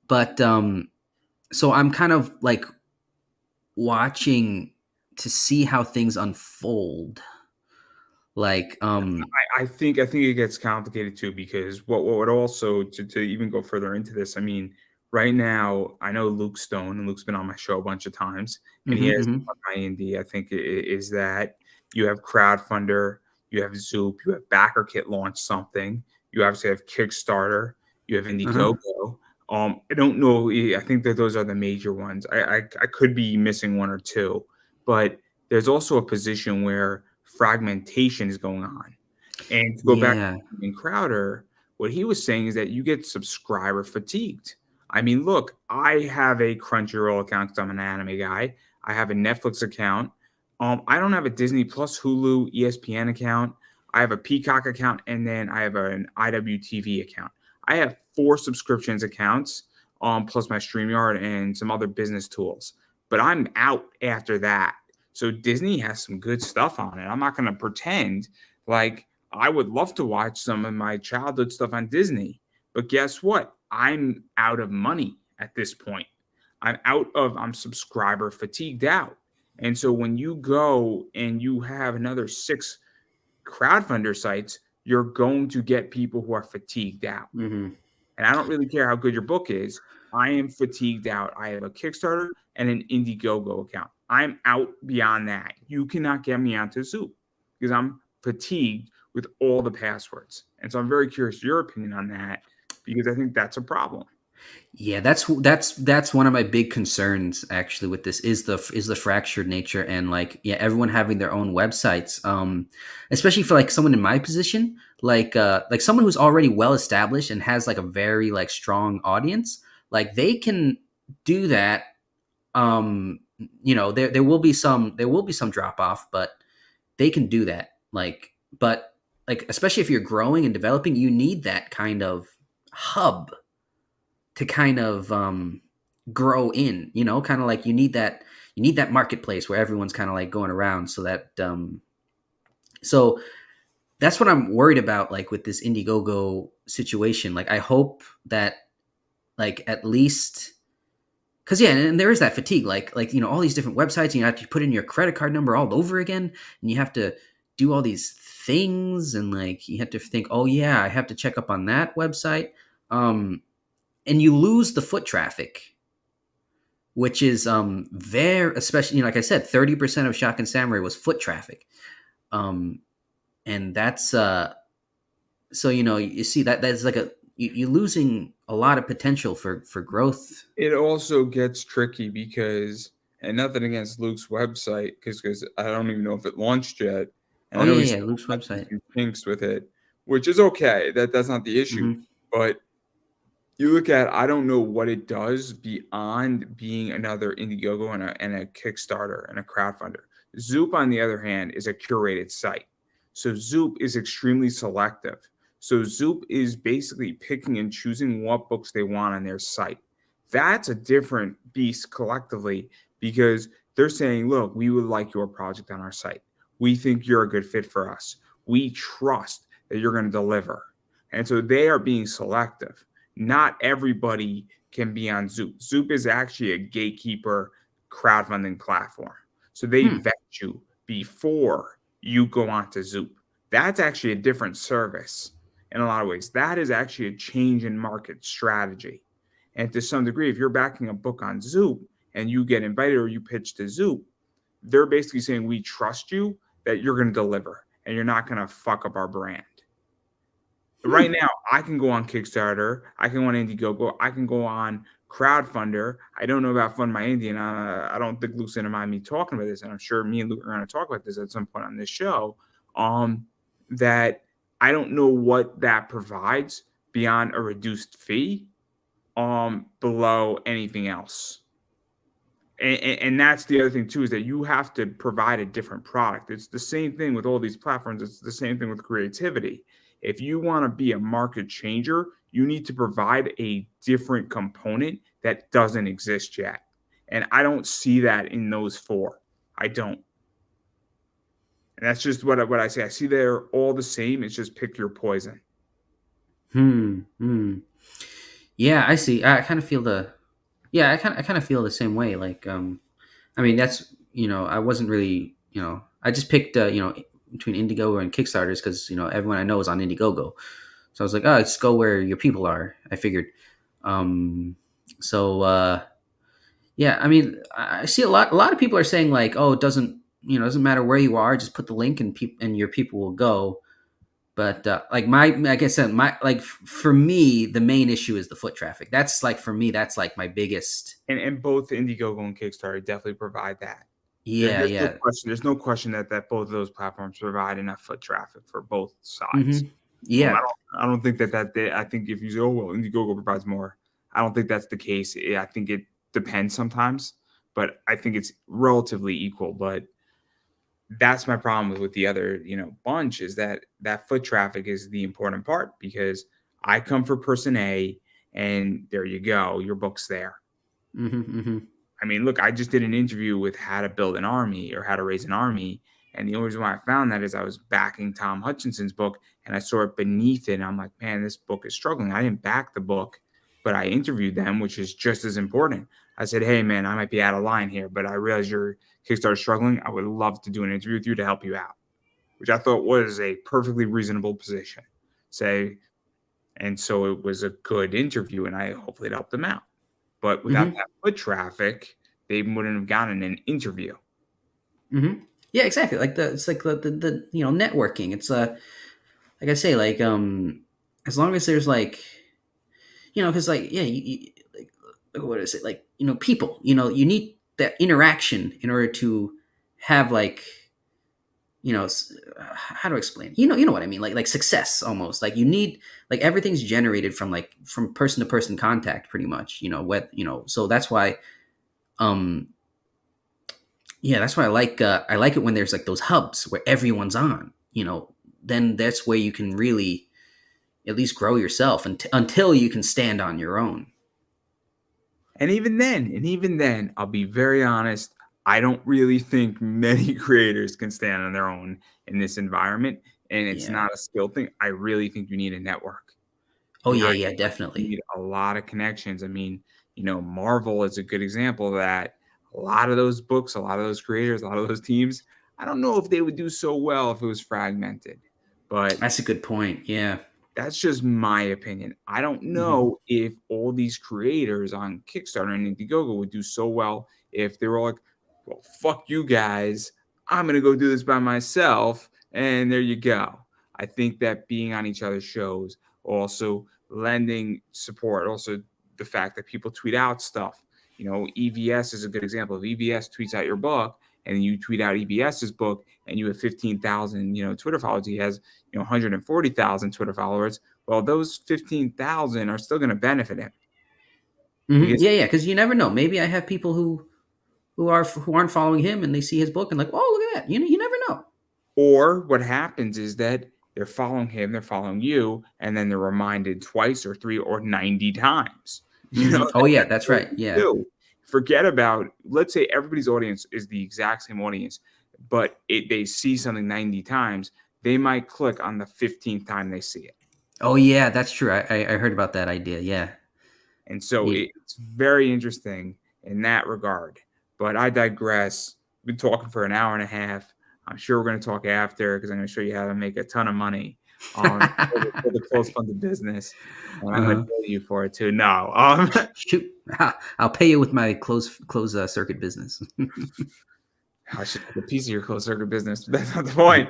but so I'm kind of like watching to see how things unfold. Like I think it gets complicated too, because what would also to even go further into this. I mean, right now I know Luke Stone, and Luke's been on my show a bunch of times, and he mhm, has mhm, on my indie. I think is that you have crowdfunder, you have Zoop, you have BackerKit launch something, you obviously have Kickstarter, you have uh-huh. Indiegogo. I don't know. I think that those are the major ones. I could be missing one or two, but there's also a position where fragmentation is going on. And to go back Yeah. to Steven Crowder, what he was saying is that you get subscriber fatigued. I mean, look, I have a Crunchyroll account because I'm an anime guy. I have a Netflix account. I don't have a Disney Plus, Hulu, ESPN account. I have a Peacock account, and then I have an IWTV account. I have 4 subscriptions accounts, plus my StreamYard and some other business tools. But I'm out after that. So Disney has some good stuff on it. I'm not going to pretend like I would love to watch some of my childhood stuff on Disney, but guess what? I'm out of money at this point. I'm subscriber fatigued out. And so when you go and you have another 6 crowdfunder sites, you're going to get people who are fatigued out. Mhm. And I don't really care how good your book is. I am fatigued out. I have a Kickstarter and an Indiegogo account. I'm out beyond that. You cannot get me onto Zoop because I'm fatigued with all the passwords. And so I'm very curious your opinion on that, because I think that's a problem. Yeah, that's one of my big concerns actually with this is the fractured nature, and like yeah, everyone having their own websites. Especially for like someone in my position, like someone who's already well established and has like a very like strong audience, like they can do that. There will be some drop off, but they can do that. But like especially if you're growing and developing, you need that kind of hub to kind of grow in, kind of like you need that marketplace where everyone's kind of like going around so that so that's what I'm worried about, like with this Indiegogo situation. Like I hope that like at least because yeah, and there is that fatigue, like all these different websites, and you have to put in your credit card number all over again, and you have to do all these things, and like you have to think, oh yeah, I have to check up on that website, and you lose the foot traffic, which is very especially like I said, 30% of Shotgun Samurai was foot traffic, um, and that's so you see that's like you're losing a lot of potential for growth. It also gets tricky because, and nothing against Luke's website, because I don't even know if it launched yet, and Oh I know yeah, he's yeah, Luke's had website. some kinks with it, which is okay. That's not the issue. Hmm. But you look at, I don't know what it does beyond being another Indiegogo and a Kickstarter and a crowdfunder. Zoop, on the other hand, is a curated site. So Zoop is extremely selective. So Zoop is basically picking and choosing what books they want on their site. That's a different beast collectively, because They're saying, look, we would like your project on our site. We think you're a good fit for us. We trust that you're going to deliver. And so they are being selective. Not everybody can be on Zoop. Zoop is actually a gatekeeper crowdfunding platform. So they Hmm. vet you before you go on to Zoop. That's actually a different service in a lot of ways. That is actually a change in market strategy. And to some degree, if you're backing a book on Zoop and you get invited or you pitch to Zoop, they're basically saying, we trust you that you're going to deliver and you're not going to fuck up our brand. Hmm. Right now, I can go on Kickstarter, I can go on Indiegogo, I can go on Crowdfunder. I don't know about Fund My Indie, and I don't think Luke's going to mind me talking about this, and I'm sure me and Luke are going to talk about this at some point on this show. That I don't know what that provides beyond a reduced fee, below anything else. And that's the other thing too, is that you have to provide a different product. It's the same thing with all these platforms. It's the same thing with creativity. If you want to be a market changer, you need to provide a different component that doesn't exist yet. And I don't see that in those four. I don't. And that's just what I say. I see they're all the same. It's just pick your poison. Hmm. Hmm. Yeah, I see. I kind of feel the. Yeah, I kind of feel the same way. Like, I mean, that's I wasn't really I just picked between Indiegogo and Kickstarters because everyone I know is on Indiegogo, so I was like, oh, just go where your people are. I figured. Um. So yeah, I mean, I see a lot of people are saying like, oh, it doesn't matter where you are, just put the link and and your people will go. But like like I said, for me, the main issue is the foot traffic. That's like for me, that's like my biggest. And both Indiegogo and Kickstarter definitely provide that. Yeah, There's no yeah. question. There's no question that both of those platforms provide enough foot traffic for both sides. Hmm. Yeah. I don't think I think if you say, oh well, Indiegogo provides more, I don't think that's the case. I think it depends sometimes, but I think it's relatively equal. But that's my problem with the other bunch, is that foot traffic is the important part, because I come for person A, and there you go, your book's there. Hmm. Hmm. I mean, look, I just did an interview with How to Build an Army or How to Raise an Army. And the only reason why I found that is I was backing Tom Hutchinson's book, and I saw it beneath it. And I'm like, man, this book is struggling. I didn't back the book, but I interviewed them, which is just as important. I said, hey, man, I might be out of line here, but I realize your Kickstarter struggling. I would love to do an interview with you to help you out, which I thought was a perfectly reasonable position. Say, and so it was a good interview, and I hopefully it helped them out. But without Hmm. that foot traffic, they wouldn't have gotten an interview. Hmm. Yeah, exactly. Like it's like the networking. It's like I say, like as long as there's like because like yeah, like, what is it, like people, you need that interaction in order to have like how to explain, you know what I mean, like success almost, like you need, like everything's generated from from person to person contact pretty much, what so that's why um yeah, that's why I like it when there's like those hubs where everyone's on, then that's where you can really at least grow yourself until you can stand on your own. And even then, I'll be very honest, I don't really think many creators can stand on their own in this environment. And it's Yeah. not a skill thing. I really think you need a network Oh yeah, behind yeah, you. You definitely. need a lot of connections. I mean, Marvel is a good example of that. A lot of those books, a lot of those creators, a lot of those teams, I don't know if they would do so well if it was fragmented. But That's a good point. Yeah. that's just my opinion. I don't Hmm. know if all these creators on Kickstarter and Indiegogo would do so well if they were like, well, fuck you guys. I'm going to go do this by myself. And there you go. I think that being on each other's shows, also lending support, also the fact that people tweet out stuff. EVS is a good example. If EVS tweets out your book and you tweet out EVS's book and you have 15,000, Twitter followers, he has 140,000 Twitter followers. Well, those 15,000 are still going to benefit him Hmm. because, Yeah, yeah, because you never know. Maybe I have people who aren't following him and they see his book and like, oh, look at that. You never know. or what happens is that they're following him, they're following you, and then they're reminded twice or three or 90 times. Hmm. Oh That yeah, can that's right. happen Yeah. too. forget about, let's say everybody's audience is the exact same audience, but they see something 90 times, they might click on the 15th time they see it. Oh yeah, that's true. I heard about that idea. Yeah. And so Yeah. it's very interesting in that regard. But I digress. We've been talking for an hour and a half. I'm sure we're going to talk after because I'm going to show you how to make a ton of money for the close funded business. And I'm going to Uh-huh. bill you for it too. No. Shoot, I'll pay you with my close circuit business. I should take a piece of your closed circuit business. But that's not the point.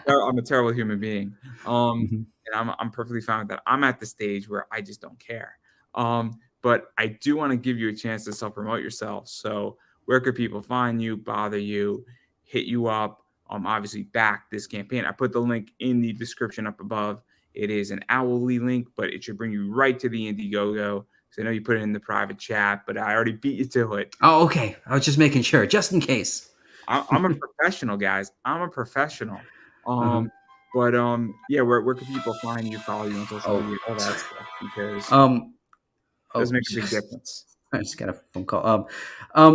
I'm a terrible human being. Mhm. And I'm perfectly fine with that. I'm at the stage where I just don't care. But I do want to give you a chance to self promote yourself. So where could people find you, bother you, hit you up? Obviously back this campaign. I put the link in the description up above. It is an hourly link, but it should bring you right to the Indiegogo. So I know you put it in the private chat, but I already beat you to it. Oh, okay. I was just making sure, just in case. I'm a professional, guys. I'm a professional. Uh-huh. But yeah, where can people find you, follow you on social Oh, media, all that stuff? Because um, it does oh, make a big difference. I just got a phone call.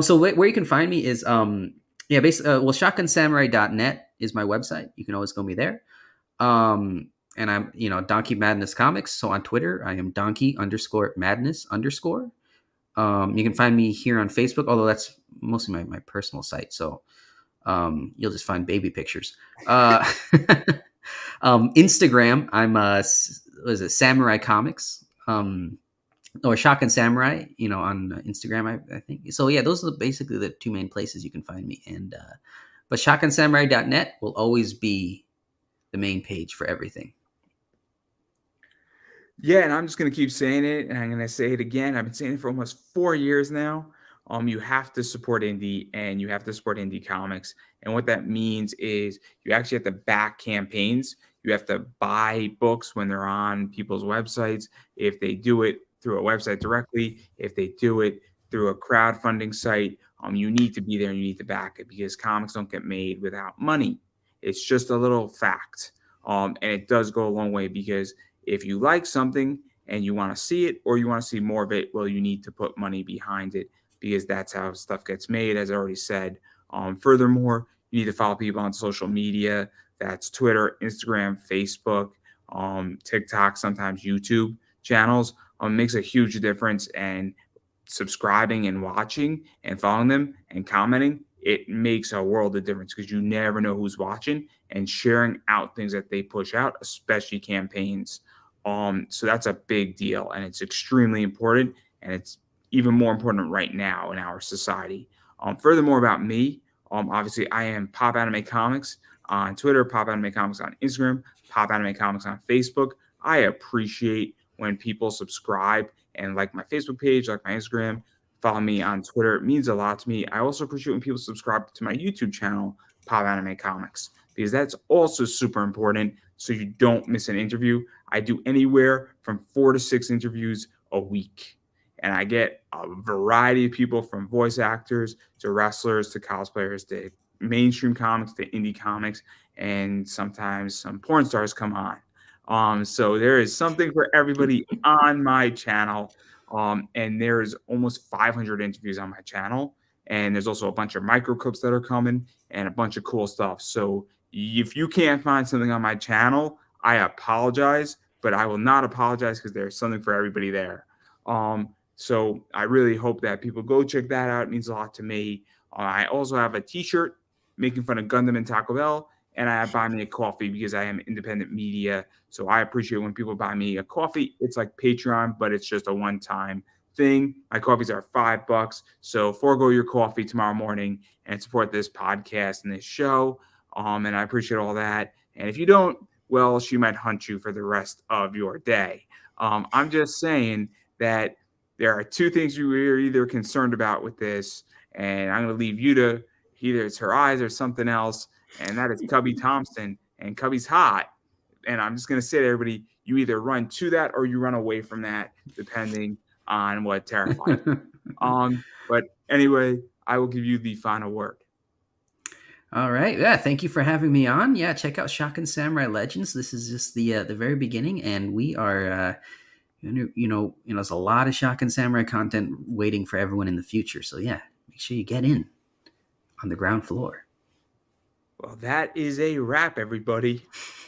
So where you can find me is yeah, basically, well, shotgunsamurai.net is my website. You can always go me there. And I'm, Donkey Madness Comics. So on Twitter, I am Donkey underscore Madness underscore. You can find me here on Facebook, although that's mostly my personal site. So you'll just find baby pictures. Instagram, I'm what is it, Samurai Comics, or Shotgun Samurai. On Instagram, I think. So yeah, those are basically the two main places you can find me. And but shotgunsamurai.net will always be the main page for everything. Yeah, and I'm just gonna keep saying it, and I'm gonna say it again. I've been saying it for almost 4 years now. You have to support indie, and you have to support indie comics. And what that means is you actually have to back campaigns. You have to buy books when they're on people's websites. If they do it through a website directly, if they do it through a crowdfunding site, you need to be there and you need to back it because comics don't get made without money. It's just a little fact. And it does go a long way because if you like something and you want to see it or you want to see more of it, well, you need to put money behind it because that's how stuff gets made, as I already said. Furthermore, you need to follow people on social media. That's Twitter, Instagram, Facebook, TikTok, sometimes YouTube channels. Makes a huge difference. And subscribing and watching and following them and commenting, it makes a world of difference because you never know who's watching and sharing out things that they push out, especially campaigns. So that's a big deal and it's extremely important. And it's even more important right now in our society. Furthermore, about me, obviously, I am Pop Anime Comics on Twitter, Pop Anime Comics on Instagram, Pop Anime Comics on Facebook. I appreciate when people subscribe and like my Facebook page, like my Instagram, follow me on Twitter. It means a lot to me. I also appreciate when people subscribe to my YouTube channel, Pop Anime Comics, because that's also super important so you don't miss an interview. I do anywhere from 4 to 6 interviews a week. And I get a variety of people from voice actors to wrestlers to cosplayers to mainstream comics to indie comics. And sometimes some porn stars come on. So there is something for everybody on my channel. And there's almost 500 interviews on my channel. And there's also a bunch of micro clips that are coming and a bunch of cool stuff. So if you can't find something on my channel, I apologize, but I will not apologize because there's something for everybody there. So I really hope that people go check that out. It means a lot to me. I also have a t-shirt making fun of Gundam and Taco Bell, and I buy me a coffee because I am independent media. So I appreciate when people buy me a coffee. It's like Patreon, but it's just a one-time thing. My coffees are $5. So forego your coffee tomorrow morning and support this podcast and this show. And I appreciate all that. And if you don't, well, she might hunt you for the rest of your day. I'm just saying that there are two things you are either concerned about with this, and I'm going to leave you to either it's her eyes or something else, and that is Cubby Thompson, and Cubby's hot. And I'm just going to say to everybody, you either run to that or you run away from that, depending on what terrifies you. But anyway, I will give you the final word. All right. Yeah. Thank you for having me on. Yeah. Check out Shotgun Samurai Legends. This is just the very beginning, and we are There's a lot of Shotgun Samurai content waiting for everyone in the future. So yeah, make sure you get in on the ground floor. Well, that is a wrap, everybody.